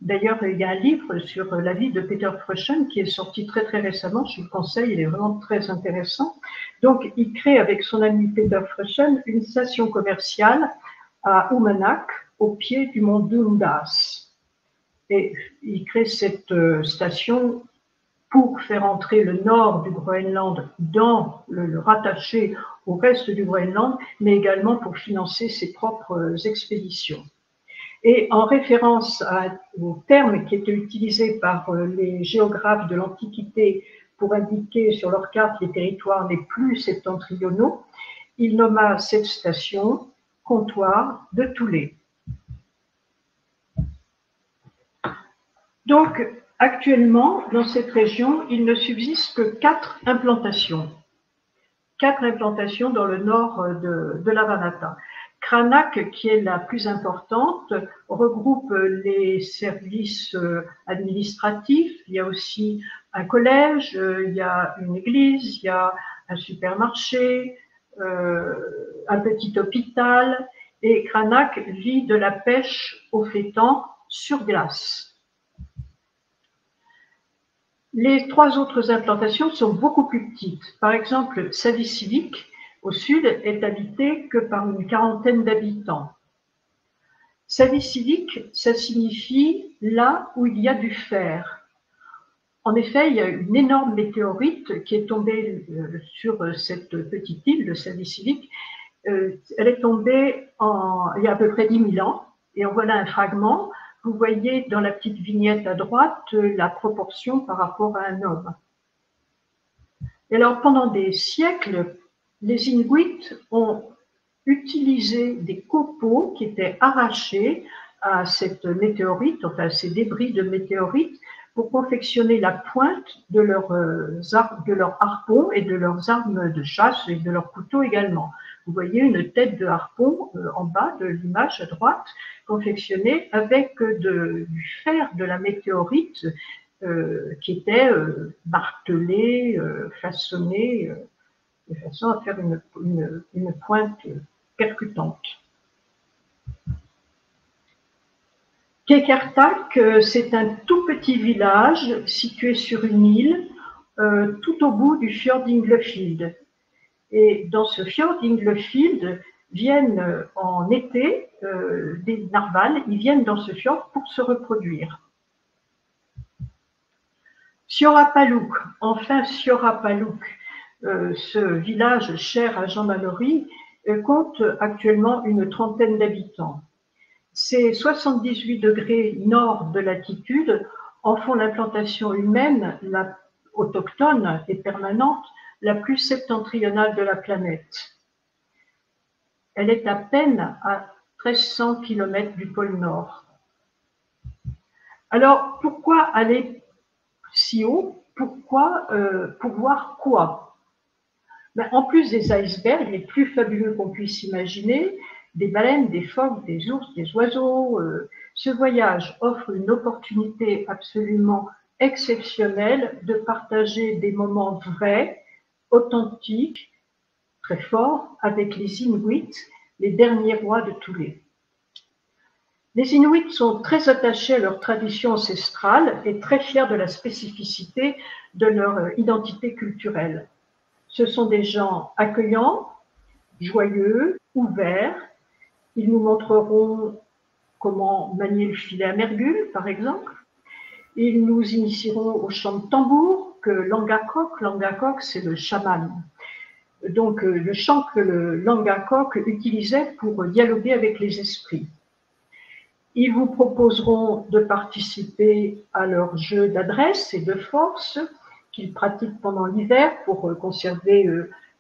d'ailleurs il y a un livre sur la vie de Peter Freuchen qui est sorti très très récemment, je vous le conseille, il est vraiment très intéressant. Donc il crée avec son ami Peter Freuchen une station commerciale à Uummannaq, au pied du mont Dundas. Et il crée cette station pour faire entrer le nord du Groenland dans le rattacher au reste du Groenland, mais également pour financer ses propres expéditions. Et en référence au terme qui était utilisé par les géographes de l'Antiquité pour indiquer sur leur carte les territoires les plus septentrionaux, il nomma cette station comptoir de Thule. Donc, actuellement, dans cette région, il ne subsiste que 4 implantations. 4 implantations dans le nord de Lavanata. Kranak, qui est la plus importante, regroupe les services administratifs. Il y a aussi un collège, il y a une église, il y a un supermarché, un petit hôpital. Et Kranak vit de la pêche au faitan sur glace. Les 3 autres implantations sont beaucoup plus petites. Par exemple, Savisivik, au sud, est habité que par une quarantaine d'habitants. Savisivik, ça signifie là où il y a du fer. En effet, il y a une énorme météorite qui est tombée sur cette petite île de Savisivik. Elle est tombée il y a à peu près 10 000 ans, et en voilà un fragment. Vous voyez dans la petite vignette à droite la proportion par rapport à un homme. Et alors, pendant des siècles, les Inuits ont utilisé des copeaux qui étaient arrachés à cette météorite, enfin à ces débris de météorite, pour confectionner la pointe de leurs harpons et de leurs armes de chasse et de leurs couteaux également. Vous voyez une tête de harpon en bas de l'image à droite, confectionnée avec du fer de la météorite qui était martelé, façonné de façon à faire une pointe percutante. Kekertak, c'est un tout petit village situé sur une île tout au bout du fjord d'Inglefield. Et dans ce fjord d'Inglefield viennent en été des narvals, ils viennent dans ce fjord pour se reproduire. Siorapaluk, enfin Siorapaluk, ce village cher à Jean Mallory, compte actuellement une trentaine d'habitants. Ces 78 degrés nord de latitude en font l'implantation humaine, autochtone et permanente, la plus septentrionale de la planète. Elle est à peine à 1300 km du pôle Nord. Alors, pourquoi aller si haut? Pourquoi pour voir quoi? Ben, en plus des icebergs les plus fabuleux qu'on puisse imaginer, des baleines, des phoques, des ours, des oiseaux, ce voyage offre une opportunité absolument exceptionnelle de partager des moments vrais, authentiques, très forts, avec les Inuits, les derniers rois de Thulé. Les Inuits sont très attachés à leur tradition ancestrale et très fiers de la spécificité de leur identité culturelle. Ce sont des gens accueillants, joyeux, ouverts. Ils nous montreront comment manier le filet à mergule, par exemple. Ils nous initieront au chant de tambour que Langakok, c'est le chaman. Donc, le chant que le Langakok utilisait pour dialoguer avec les esprits. Ils vous proposeront de participer à leur jeu d'adresse et de force qu'ils pratiquent pendant l'hiver pour conserver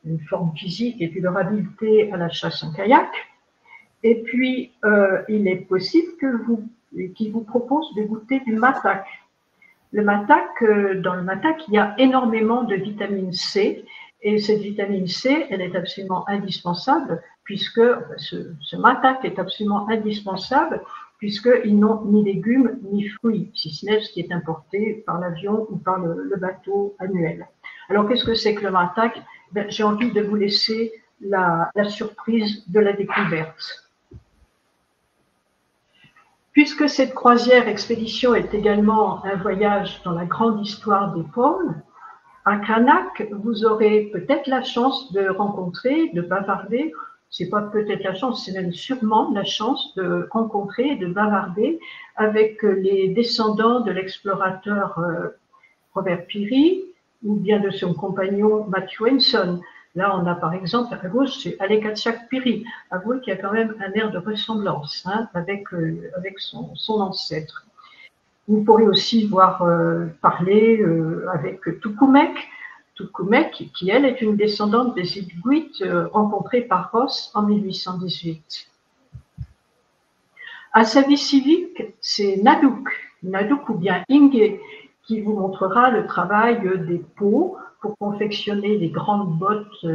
une forme physique et puis leur habileté à la chasse en kayak. Et puis, il est possible qu'ils vous proposent de goûter du matak. Le matak, dans le matak, il y a énormément de vitamine C. Et cette vitamine C, elle est absolument indispensable puisque ce matak est absolument indispensable puisqu'ils n'ont ni légumes ni fruits, si ce n'est ce qui est importé par l'avion ou par le bateau annuel. Alors, qu'est-ce que c'est que le matak? Ben, j'ai envie de vous laisser la surprise de la découverte. Puisque cette croisière expédition est également un voyage dans la grande histoire des pôles, à Kranak, vous aurez peut-être la chance de rencontrer, de bavarder, c'est pas peut-être la chance, c'est même sûrement la chance de rencontrer et de bavarder avec les descendants de l'explorateur Robert Peary ou bien de son compagnon Matthew Henson. Là, on a par exemple à gauche, c'est Alekatchak Peary. Avouez qu'il y a quand même un air de ressemblance avec son ancêtre. Vous pourrez aussi voir parler avec Tukumek, qui elle est une descendante des Inuits rencontrée par Ross en 1818. À sa vie civique, c'est Naduk ou bien Inge, qui vous montrera le travail des peaux pour confectionner les grandes bottes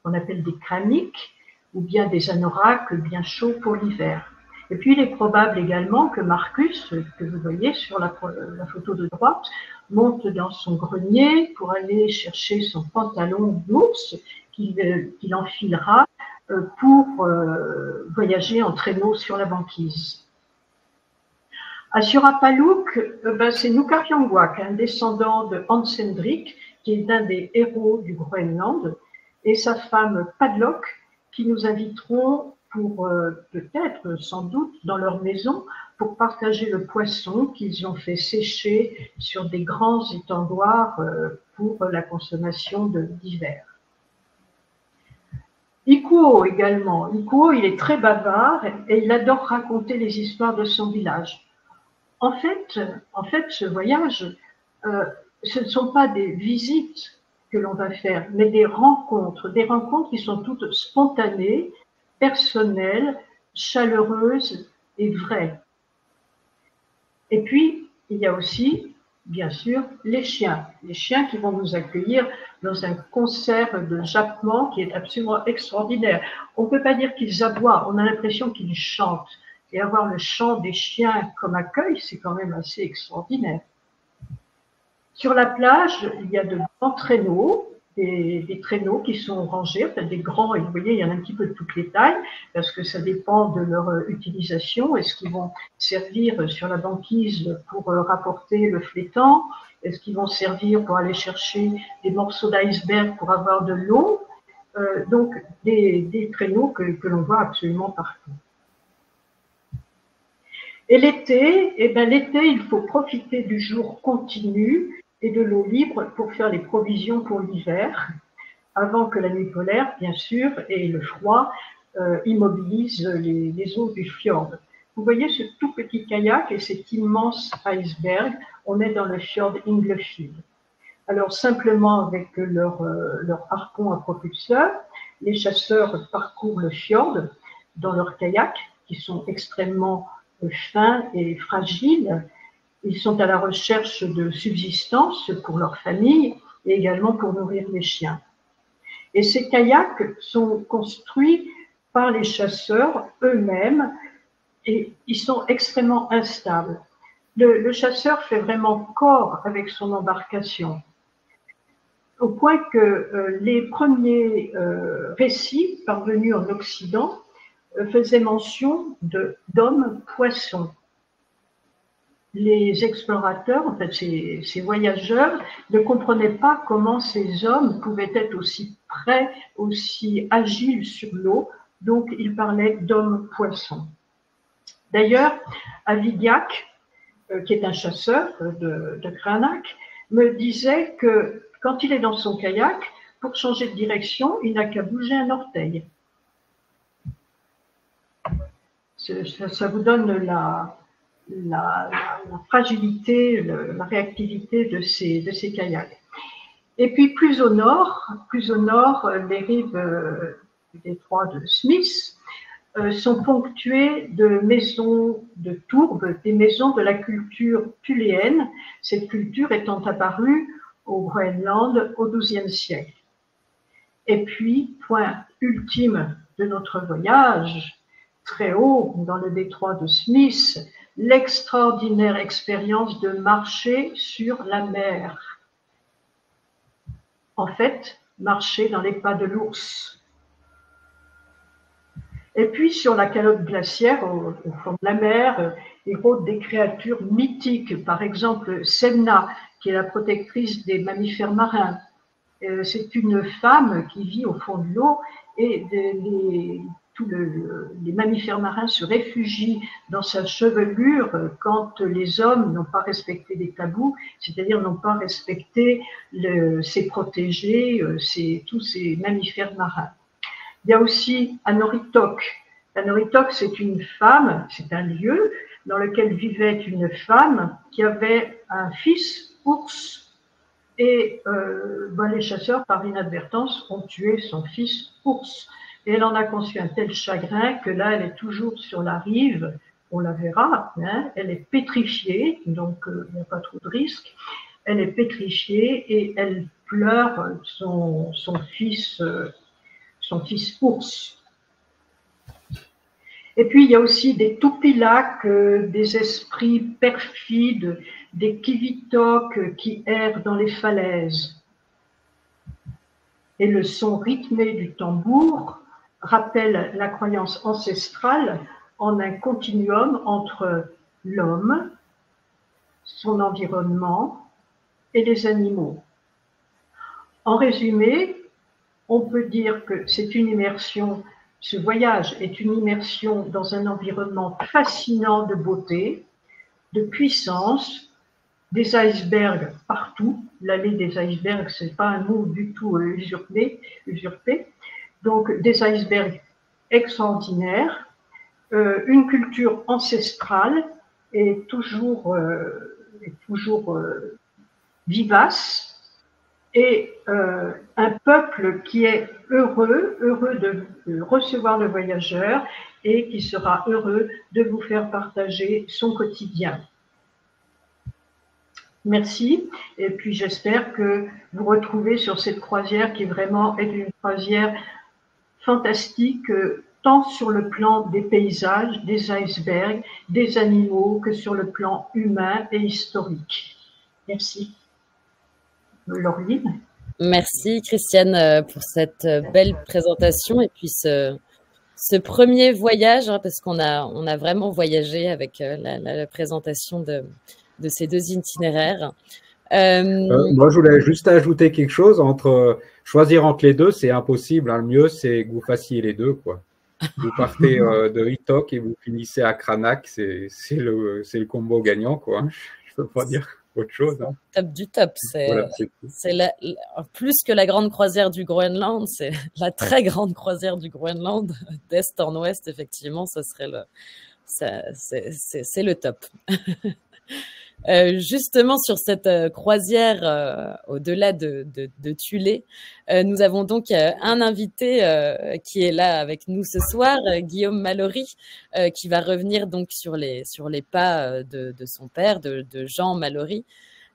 qu'on appelle des kraniks ou bien des anoraks bien chauds pour l'hiver. Et puis, il est probable également que Marcus, que vous voyez sur la photo de droite, monte dans son grenier pour aller chercher son pantalon d'ours qu'il enfilera pour voyager en traîneau sur la banquise. À Siorapaluk, c'est Nukapiangwak, un descendant de Hans Hendrik, qui est un des héros du Groenland, et sa femme Padlock, qui nous inviteront pour peut-être, sans doute, dans leur maison, pour partager le poisson qu'ils ont fait sécher sur des grands étendoirs pour la consommation d'hiver. Ikuo également. Ikuo, il est très bavard et il adore raconter les histoires de son village. En fait, ce voyage, ce ne sont pas des visites que l'on va faire, mais des rencontres qui sont toutes spontanées, personnelles, chaleureuses et vraies. Et puis, il y a aussi bien sûr, les chiens qui vont nous accueillir dans un concert de jappement qui est absolument extraordinaire. On ne peut pas dire qu'ils aboient, on a l'impression qu'ils chantent. Et avoir le chant des chiens comme accueil, c'est quand même assez extraordinaire. Sur la plage, il y a de grands traîneaux, des traîneaux qui sont rangés, enfin des grands, et vous voyez, il y en a un petit peu de toutes les tailles, parce que ça dépend de leur utilisation. Est-ce qu'ils vont servir sur la banquise pour rapporter le flétan? Est-ce qu'ils vont servir pour aller chercher des morceaux d'iceberg pour avoir de l'eau? Donc, des traîneaux que l'on voit absolument partout. Et l'été, l'été, il faut profiter du jour continu et de l'eau libre pour faire les provisions pour l'hiver, avant que la nuit polaire, bien sûr, et le froid immobilisent les eaux du fjord. Vous voyez ce tout petit kayak et cet immense iceberg, on est dans le fjord Inglefield. Alors simplement avec leur harpon à propulseur, les chasseurs parcourent le fjord dans leurs kayaks, qui sont extrêmement fins et fragiles. Ils sont à la recherche de subsistance pour leur famille et également pour nourrir les chiens. Et ces kayaks sont construits par les chasseurs eux-mêmes et ils sont extrêmement instables. Le chasseur fait vraiment corps avec son embarcation, au point que les premiers récits parvenus en Occident faisaient mention d'hommes-poissons. Les explorateurs, en fait ces voyageurs, ne comprenaient pas comment ces hommes pouvaient être aussi près, aussi agiles sur l'eau, donc ils parlaient d'hommes-poissons. D'ailleurs, Avidiak, qui est un chasseur de Greenock, me disait que quand il est dans son kayak, pour changer de direction, il n'a qu'à bouger un orteil. Ça vous donne la fragilité, la réactivité de ces kayaks. Et puis plus au nord, les rives du détroit de Smith sont ponctuées de maisons de tourbes, des maisons de la culture thuléenne, cette culture étant apparue au Groenland au XIIe siècle. Et puis, point ultime de notre voyage, très haut dans le détroit de Smith, l'extraordinaire expérience de marcher sur la mer. En fait, marcher dans les pas de l'ours. Et puis, sur la calotte glaciaire, au fond de la mer, il rôde des créatures mythiques. Par exemple, Senna, qui est la protectrice des mammifères marins. C'est une femme qui vit au fond de l'eau et les mammifères marins se réfugient dans sa chevelure quand les hommes n'ont pas respecté les tabous, c'est-à-dire n'ont pas respecté ses protégés, tous ces mammifères marins. Il y a aussi Anoritok. Anoritok, c'est une femme, c'est un lieu dans lequel vivait une femme qui avait un fils ours. Et les chasseurs, par inadvertance, ont tué son fils ours. Et elle en a conçu un tel chagrin que là, elle est toujours sur la rive, on la verra, hein, elle est pétrifiée, donc il n'y a pas trop de risque. Elle est pétrifiée et elle pleure son fils ours. Et puis, il y a aussi des toupilaks, des esprits perfides, des kivitoks qui errent dans les falaises. Et le son rythmé du tambour rappelle la croyance ancestrale en un continuum entre l'homme, son environnement et les animaux. En résumé, on peut dire que c'est une immersion, ce voyage est une immersion dans un environnement fascinant de beauté, de puissance, des icebergs partout. L'allée des icebergs, c'est pas un mot du tout usurpé. Donc des icebergs extraordinaires, une culture ancestrale et toujours vivace, et un peuple qui est heureux de recevoir le voyageur et qui sera heureux de vous faire partager son quotidien. Merci. Et puis j'espère que vous retrouvez sur cette croisière qui vraiment est une croisière fantastique, tant sur le plan des paysages, des icebergs, des animaux, que sur le plan humain et historique. Merci. Laureline. Merci Christiane pour cette belle présentation et puis ce premier voyage, hein, parce qu'on a vraiment voyagé avec la présentation de ces deux itinéraires. Moi, je voulais juste ajouter quelque chose. Choisir entre les deux, c'est impossible, hein. Le mieux, c'est que vous fassiez les deux, quoi. Vous partez de Itok et vous finissez à Cranach, c'est le combo gagnant, quoi. Je peux pas dire autre chose, hein. Top du top. Voilà, c'est plus que la grande croisière du Groenland, c'est la très grande croisière du Groenland, d'est en ouest, effectivement, ce serait c'est le top. Justement, sur cette croisière au-delà de Thulé, nous avons donc un invité qui est là avec nous ce soir, Guillaume Mallory, qui va revenir donc sur les pas de son père, de Jean Mallory.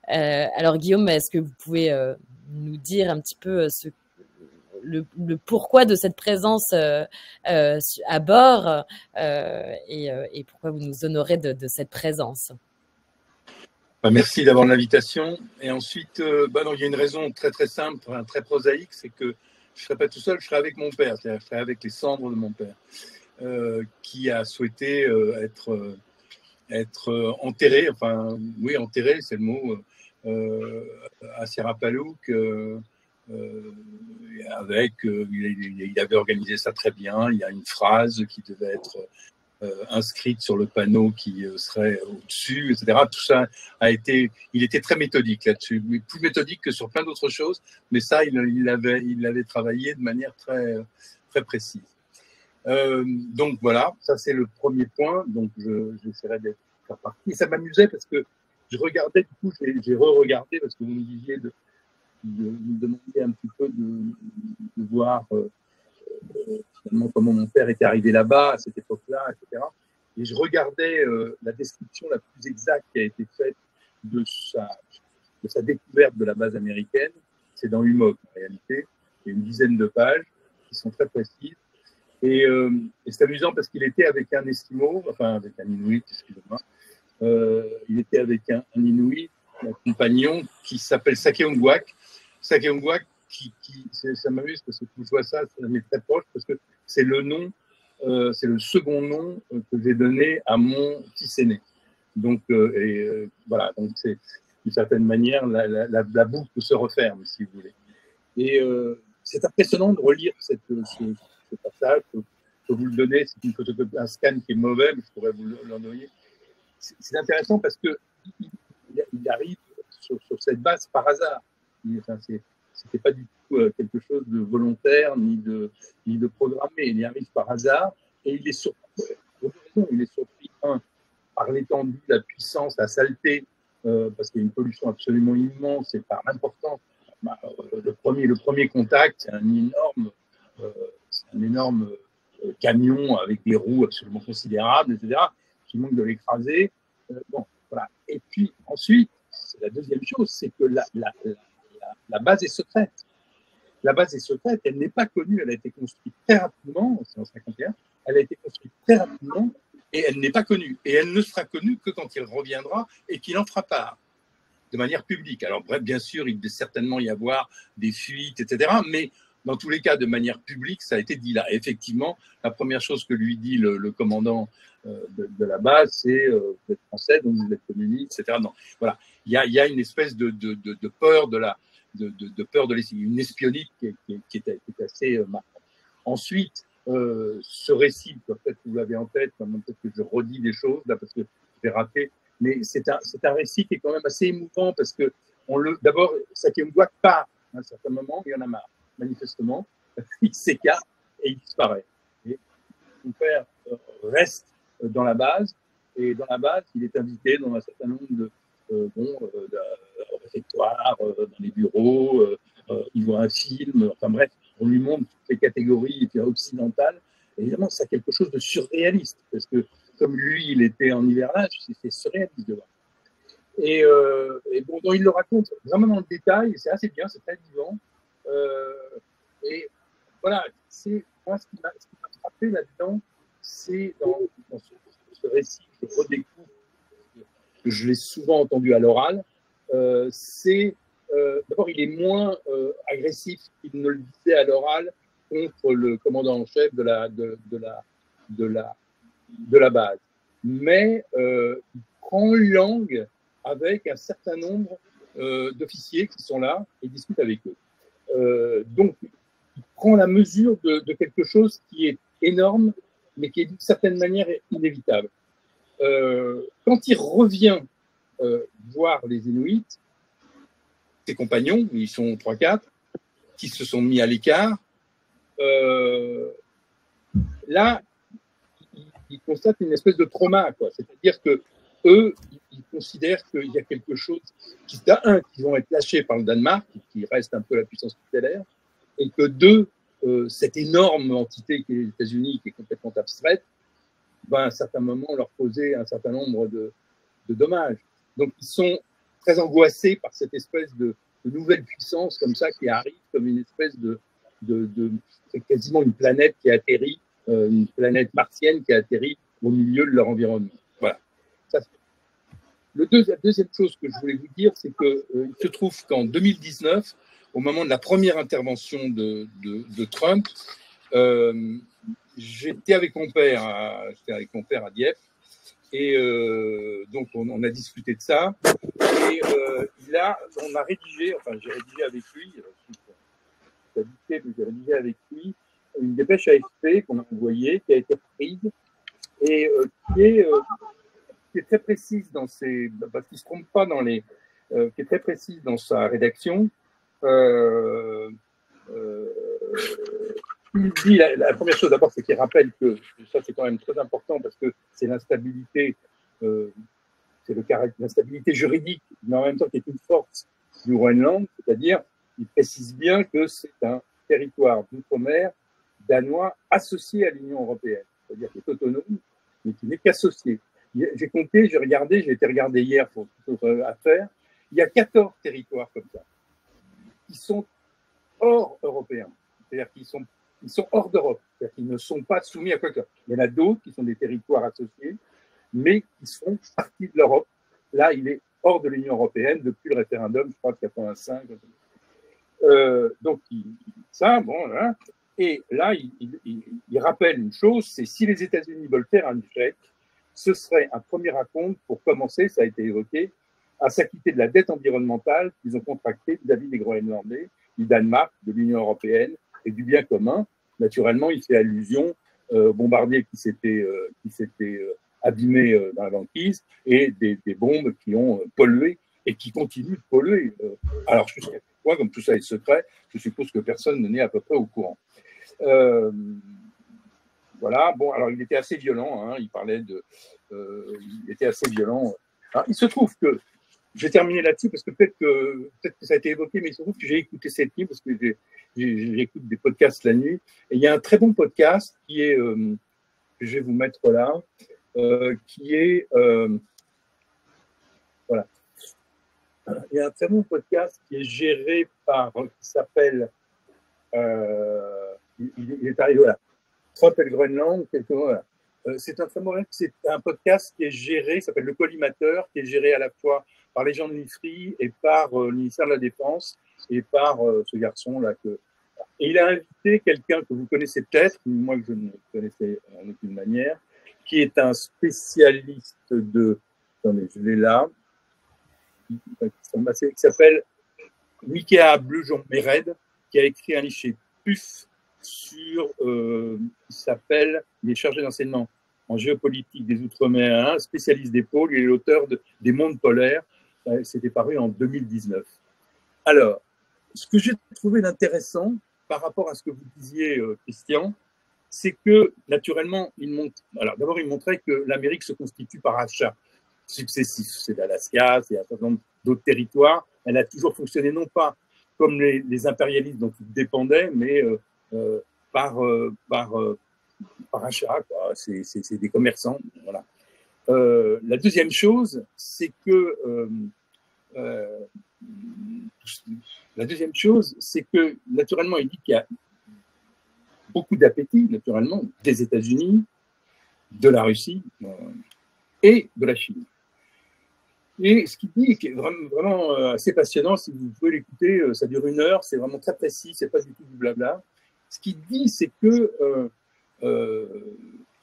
Alors Guillaume, est-ce que vous pouvez nous dire un petit peu le pourquoi de cette présence à bord et pourquoi vous nous honorez de cette présence? Merci d'abord de l'invitation. Et ensuite, il y a une raison très très simple, très prosaïque, c'est que je ne serai pas tout seul, je serai avec mon père, c'est-à-dire je serai avec les cendres de mon père, qui a souhaité être enterré, enfin oui, enterré, c'est le mot, à Sierrapalouk, il avait organisé ça très bien. Il y a une phrase qui devait être inscrite sur le panneau qui serait au-dessus, etc. Tout ça il était très méthodique là-dessus, plus méthodique que sur plein d'autres choses, mais ça, il avait travaillé de manière très, très précise. Donc voilà, ça c'est le premier point, donc j'essaierai d'être faire partie. Et ça m'amusait parce que je regardais, du coup, j'ai re-regardé parce que vous me disiez de me demander un petit peu de voir finalement comment mon père était arrivé là-bas à cette époque-là, etc. Et je regardais la description la plus exacte qui a été faite de sa découverte de la base américaine. C'est dans Humok, en réalité. Il y a une dizaine de pages qui sont très précises. Et c'est amusant parce qu'il était avec un Esquimau, enfin avec un Inuit, excusez-moi. Il était avec un Inuit, un compagnon qui s'appelle Sakeongwak. Sakeongwak, ça m'amuse parce que quand je vois ça, ça m'est très proche parce que c'est le nom, c'est le second nom que j'ai donné à mon fils aîné. Donc, voilà, donc c'est d'une certaine manière la boucle se referme, si vous voulez. Et c'est impressionnant de relire ce passage. Je peux vous le donner, c'est une photocopie, un scan qui est mauvais, mais je pourrais vous l'envoyer. C'est intéressant parce que il arrive sur cette base par hasard. C'était pas du tout quelque chose de volontaire ni de programmé. Il y arrive par hasard et il est surpris. Il est surpris par l'étendue, la puissance, la saleté, parce qu'il y a une pollution absolument immense et par l'importance. Le premier contact, c'est un énorme camion avec des roues absolument considérables, etc., qui manque de l'écraser. Bon, voilà. Et puis ensuite, la deuxième chose, c'est que la base est secrète. La base est secrète, elle n'est pas connue, elle a été construite très rapidement, en 1951, elle a été construite très rapidement et elle n'est pas connue. Et elle ne sera connue que quand il reviendra et qu'il en fera part, de manière publique. Alors bref, bien sûr, il devait certainement y avoir des fuites, etc., mais dans tous les cas, de manière publique, ça a été dit là. Et effectivement, la première chose que lui dit le commandant de la base, c'est vous êtes français, donc vous êtes communiste, etc. Non, voilà, il y a une espèce de peur de peur de l'espionner, une espionnite qui est assez marquante. Ensuite, ce récit, peut-être que vous l'avez en tête, peut-être que je redis des choses là parce que je vais rater, mais c'est un récit qui est quand même assez émouvant parce que d'abord, Sakeongwak part à un certain moment, il y en a marre, manifestement, il s'écarte et il disparaît. Et mon père reste dans la base, et dans la base, il est invité dans un certain nombre de réfectoires, dans les bureaux, il voit un film, enfin bref, on lui montre toutes les catégories occidentales. Et évidemment, c'est quelque chose de surréaliste, parce que comme lui, il était en hivernage, c'est surréaliste de voir. Et bon, donc il le raconte vraiment dans le détail, et c'est assez bien, c'est très vivant. Et voilà, c'est moi ce qui m'a frappé là-dedans, c'est dans ce récit que je redécouvre, que je l'ai souvent entendu à l'oral, c'est d'abord il est moins agressif qu'il ne le disait à l'oral contre le commandant en chef de la base, mais il prend langue avec un certain nombre d'officiers qui sont là et discute avec eux. Donc il prend la mesure de quelque chose qui est énorme, mais qui est d'une certaine manière inévitable. Quand il revient voir les Inuits, ses compagnons, ils sont 3-4, qui se sont mis à l'écart, là, ils constatent une espèce de trauma, quoi. C'est-à-dire que eux, ils considèrent qu'il y a quelque chose qu'ils vont être lâchés par le Danemark, qui reste un peu la puissance tutélaire, et que deux, cette énorme entité qui est les États-Unis, qui est complètement abstraite, va à un certain moment leur causer un certain nombre de dommages. Donc ils sont très angoissés par cette espèce de nouvelle puissance comme ça qui arrive, comme une espèce c'est quasiment une planète qui atterrit, une planète martienne qui atterrit au milieu de leur environnement. Voilà. Ça, la deuxième chose que je voulais vous dire, c'est qu'il se trouve qu'en 2019, au moment de la première intervention de Trump, j'étais avec mon père à Dieppe, et donc on a discuté de ça, et là on a rédigé, enfin j'ai rédigé avec lui, j'ai rédigé avec lui une dépêche AFP qu'on a envoyée, qui a été prise, et qui est très précise dans ses, parce qu'il ne se trompe pas dans les, qui est très précise dans sa rédaction. Il dit la première chose d'abord, c'est qu'il rappelle que ça c'est quand même très important parce que c'est l'instabilité, c'est l'instabilité juridique, mais en même temps qui est une force du Groenland, c'est-à-dire il précise bien que c'est un territoire d'outre-mer danois associé à l'Union européenne, c'est-à-dire qu'il est autonome, mais qui n'est qu'associé. J'ai compté, j'ai été regardé hier pour toute autre affaire, il y a 14 territoires comme ça, qui sont hors européens, c'est-à-dire qu'ils sont hors d'Europe, c'est-à-dire qu'ils ne sont pas soumis à quoi que ce soit. Il y en a d'autres qui sont des territoires associés, mais qui font partie de l'Europe. Là, il est hors de l'Union européenne depuis le référendum, je crois, de 85. Donc, ça, bon, hein. Et là, il rappelle une chose, c'est si les États-Unis veulent faire un échec, ce serait un premier acompte pour commencer, ça a été évoqué, à s'acquitter de la dette environnementale qu'ils ont contractée vis-à-vis des Groenlandais, du Danemark, de l'Union européenne et du bien commun. Naturellement, il fait allusion aux bombardiers qui s'étaient abîmés dans la banquise et des bombes qui ont pollué et qui continuent de polluer. Alors, je sais pas, comme tout ça est secret, je suppose que personne n'est à peu près au courant. Voilà, bon, alors il était assez violent, hein, il était assez violent. Alors, il se trouve que, je vais terminer là-dessus parce que peut-être que ça a été évoqué, mais il se trouve que j'ai écouté cette nuit parce que j'écoute des podcasts la nuit, et il y a un très bon podcast qui est, que je vais vous mettre là, qui est, voilà, il y a un très bon podcast qui est géré par, qui s'appelle, il est arrivé, voilà, Trump et le Groenland, quelques mots, voilà. C'est un podcast qui est géré, qui s'appelle Le Collimateur, qui est géré à la fois par les gens de l'IFRI et par le ministère de la Défense et par ce garçon-là. Et il a invité quelqu'un que vous connaissez peut-être, moi que je ne connaissais en aucune manière, qui est un spécialiste de... Attendez, je l'ai là. Qui s'appelle Michéa Bleujon-Méred, qui a écrit un livre chez PUF sur, qui s'appelle, il est chargé d'enseignement en géopolitique des Outre-mer, spécialiste des pôles, il est l'auteur des mondes polaires, c'était paru en 2019. Alors, ce que j'ai trouvé d'intéressant par rapport à ce que vous disiez, Christian, c'est que, naturellement, il montrait que l'Amérique se constitue par achats successifs. C'est l'Alaska, c'est un certain nombre d'autres territoires. Elle a toujours fonctionné non pas comme les impérialistes dont ils dépendaient, mais par achat, quoi. C'est des commerçants, voilà. la deuxième chose, c'est que naturellement, il dit qu'il y a beaucoup d'appétit, naturellement, des États-Unis, de la Russie et de la Chine. Et ce qu'il dit, qui est vraiment assez passionnant, si vous pouvez l'écouter, ça dure 1 heure, c'est vraiment très précis, c'est pas du tout du blabla. Ce qu'il dit, c'est que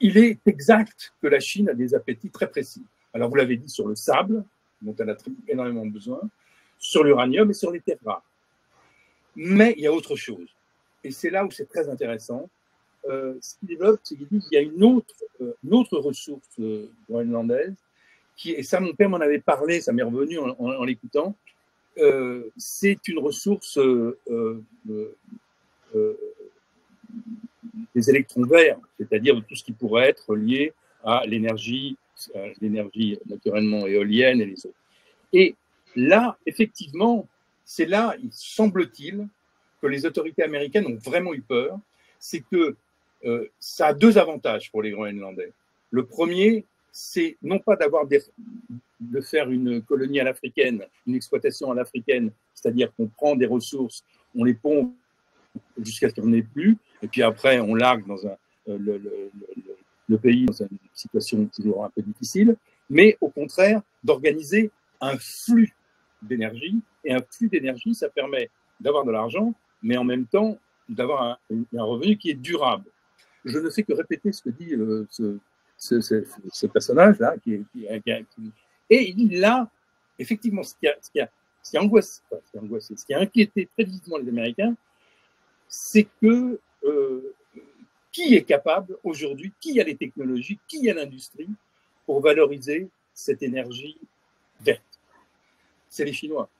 il est exact que la Chine a des appétits très précis. Alors, vous l'avez dit sur le sable, dont elle a énormément besoin, sur l'uranium et sur les terres rares. Mais il y a autre chose. Et c'est là où c'est très intéressant. Ce qu'il développe, c'est qu'il dit qu'il y a une autre ressource groenlandaise, et ça, mon père m'en avait parlé, ça m'est revenu en l'écoutant, c'est une ressource des électrons verts, c'est-à-dire tout ce qui pourrait être lié à l'énergie naturellement éolienne et les autres. Et là, effectivement, c'est là, il semble-t-il, que les autorités américaines ont vraiment eu peur, c'est que ça a 2 avantages pour les Groenlandais. Le premier, c'est non pas de faire une colonie à l'africaine, une exploitation à l'africaine, c'est-à-dire qu'on prend des ressources, on les pompe jusqu'à ce qu'il n'y en ait plus, et puis après on largue dans le pays dans une situation toujours un peu difficile, mais au contraire d'organiser un flux d'énergie, et un flux d'énergie, ça permet d'avoir de l'argent, mais en même temps d'avoir un revenu qui est durable. Je ne fais que répéter ce que dit ce personnage-là, et il dit là, effectivement, ce qui a inquiété très vivement les Américains, c'est que qui est capable aujourd'hui, qui a les technologies, qui a l'industrie pour valoriser cette énergie verte? C'est les Chinois,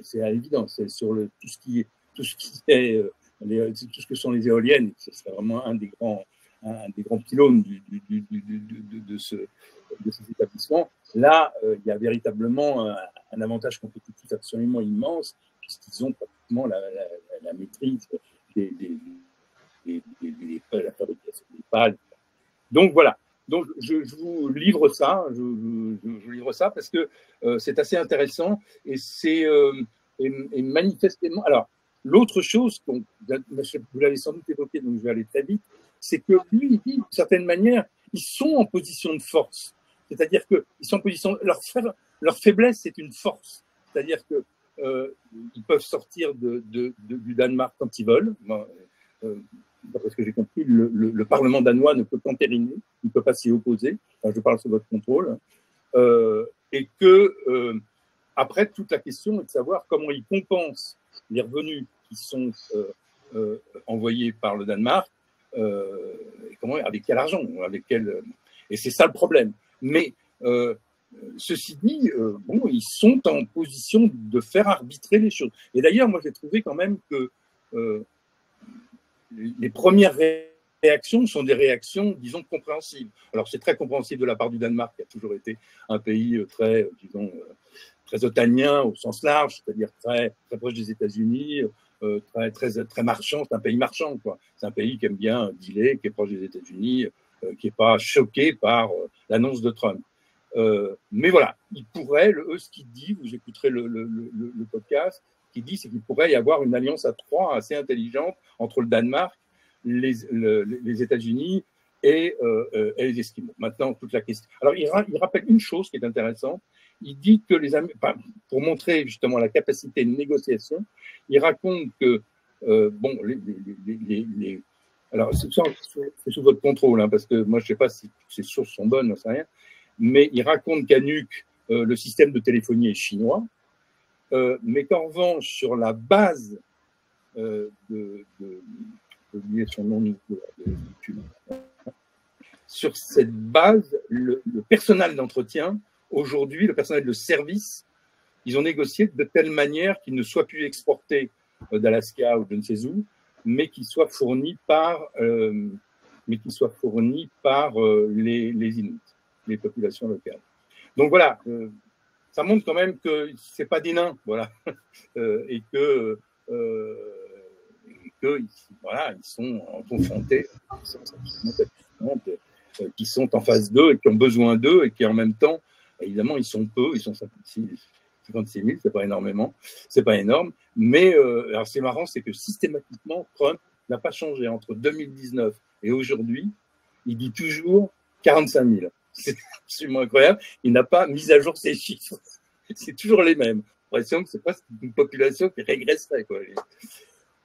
c'est à l'évidence, c'est sur tout ce que sont les éoliennes, c'est vraiment un des grands pylônes de ces établissements. Là, il y a véritablement un avantage compétitif absolument immense, puisqu'ils ont pratiquement la maîtrise de la fabrication des pales. Donc voilà. Donc je vous livre ça, je livre ça parce que c'est assez intéressant et c'est manifestement. Alors l'autre chose, vous l'avez sans doute évoqué, donc je vais aller très vite, c'est que lui, il dit d'une certaine manière, ils sont en position de force. C'est-à-dire qu'ils sont en position. Leur faiblesse, c'est une force. C'est-à-dire qu'ils peuvent sortir du Danemark quand ils veulent. D'après ce que j'ai compris, le Parlement danois ne peut qu'entériner, il ne peut pas s'y opposer. Enfin, je parle sous votre contrôle. Et que, après, toute la question est de savoir comment ils compensent les revenus qui sont envoyés par le Danemark, et avec quel argent, et c'est ça le problème. Mais ceci dit, ils sont en position de faire arbitrer les choses. Et d'ailleurs, moi, j'ai trouvé quand même que les premières réactions sont des réactions, disons, compréhensibles. Alors, c'est très compréhensible de la part du Danemark, qui a toujours été un pays très, disons, très otanien au sens large, c'est-à-dire très, très proche des États-Unis, très marchand. C'est un pays marchand, quoi. C'est un pays qui aime bien dealer, qui est proche des États-Unis, qui n'est pas choqué par l'annonce de Trump. Mais voilà, il pourrait, ce qu'il dit, vous écouterez le podcast, qui dit, c'est qu'il pourrait y avoir une alliance à 3 assez intelligente entre le Danemark, les États-Unis et les Esquimaux. Maintenant, toute la question. Alors, il rappelle une chose qui est intéressante. Il dit que pour montrer justement la capacité de négociation, il raconte que alors c'est sous votre contrôle, hein, parce que moi je ne sais pas si ces sources sont bonnes, je ne sais rien, mais il raconte qu'à Nuuk, le système de téléphonie est chinois, mais qu'en revanche sur la base j'ai oublié son nom sur cette base, le personnel d'entretien, aujourd'hui, le personnel de service, ils ont négocié de telle manière qu'il ne soit plus exporté d'Alaska ou de je ne sais où, mais qu'il soit fourni par, les Inuits, les populations locales. Donc voilà, ça montre quand même que c'est pas des nains, voilà, et que voilà, ils sont confrontés. qui sont en phase 2 et qui ont besoin d'eux et qui en même temps, évidemment, ils sont peu, ils sont 56 000, c'est pas énormément, c'est pas énorme, mais alors c'est marrant, c'est que systématiquement, Trump n'a pas changé entre 2019 et aujourd'hui, il dit toujours 45 000. C'est absolument incroyable, il n'a pas mis à jour ses chiffres, c'est toujours les mêmes. J'ai l'impression que c'est pas une population qui régresserait, quoi.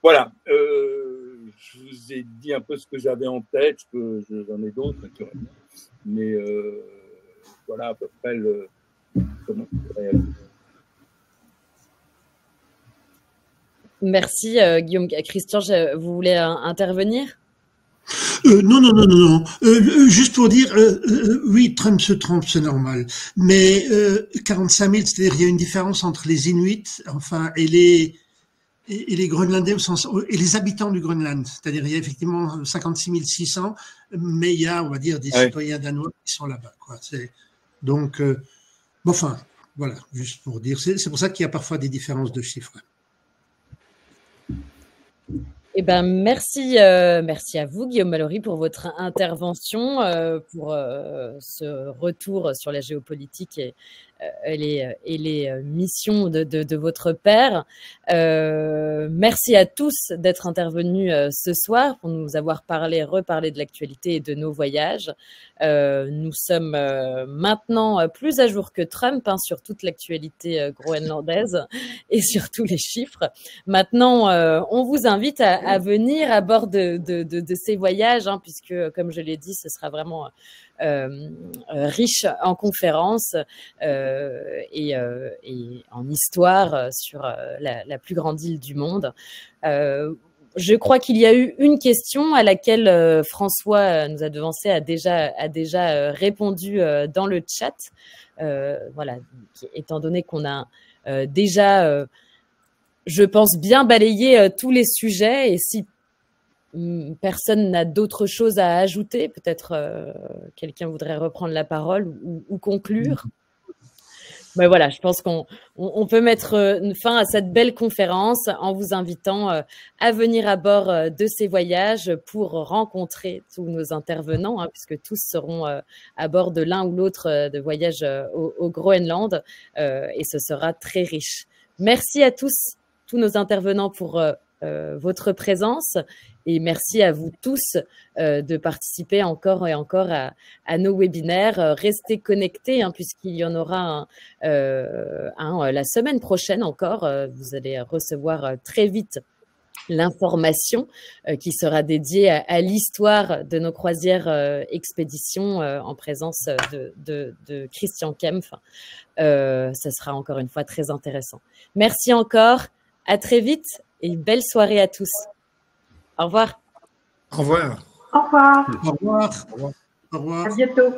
Voilà, je vous ai dit un peu ce que j'avais en tête, j'en ai d'autres, naturellement, mais voilà à peu près comment je dirais. Merci Guillaume. Christian, vous voulez intervenir? Non. Juste pour dire, oui, Trump se trompe, c'est normal. Mais 45 000, c'est-à-dire il y a une différence entre les Inuits, enfin, et les Groenlandais au sens, et les habitants du Groenland. C'est-à-dire il y a effectivement 56 600, mais il y a, on va dire, des citoyens danois qui sont là-bas, quoi. Donc, enfin, voilà, juste pour dire. C'est pour ça qu'il y a parfois des différences de chiffres. Eh ben, merci à vous, Guillaume Mallory, pour votre intervention, pour ce retour sur la géopolitique et les missions de votre père. Merci à tous d'être intervenus ce soir pour nous avoir reparlé de l'actualité et de nos voyages. Nous sommes maintenant plus à jour que Trump sur toute l'actualité groenlandaise et sur tous les chiffres. Maintenant, on vous invite à venir à bord de ces voyages, puisque, comme je l'ai dit, ce sera vraiment riche en conférences et en histoire sur la plus grande île du monde. Je crois qu'il y a eu une question à laquelle François nous a devancé, a déjà répondu dans le chat. Voilà, étant donné qu'on a déjà, je pense, bien balayé tous les sujets, et si personne n'a d'autre chose à ajouter, peut-être quelqu'un voudrait reprendre la parole ou conclure. Ben voilà, je pense qu'on peut mettre fin à cette belle conférence en vous invitant à venir à bord de ces voyages pour rencontrer tous nos intervenants, puisque tous seront à bord de l'un ou l'autre de voyage au Groenland, et ce sera très riche. Merci à tous nos intervenants pour votre présence, et merci à vous tous de participer encore et encore à nos webinaires. Restez connectés, puisqu'il y en aura la semaine prochaine encore. Vous allez recevoir très vite l'information qui sera dédiée à l'histoire de nos croisières expéditions en présence de Christian Kempf. Ça sera encore une fois très intéressant. Merci encore, à très vite et belle soirée à tous. Au revoir. Au revoir. Au revoir. Au revoir. Au revoir. À bientôt.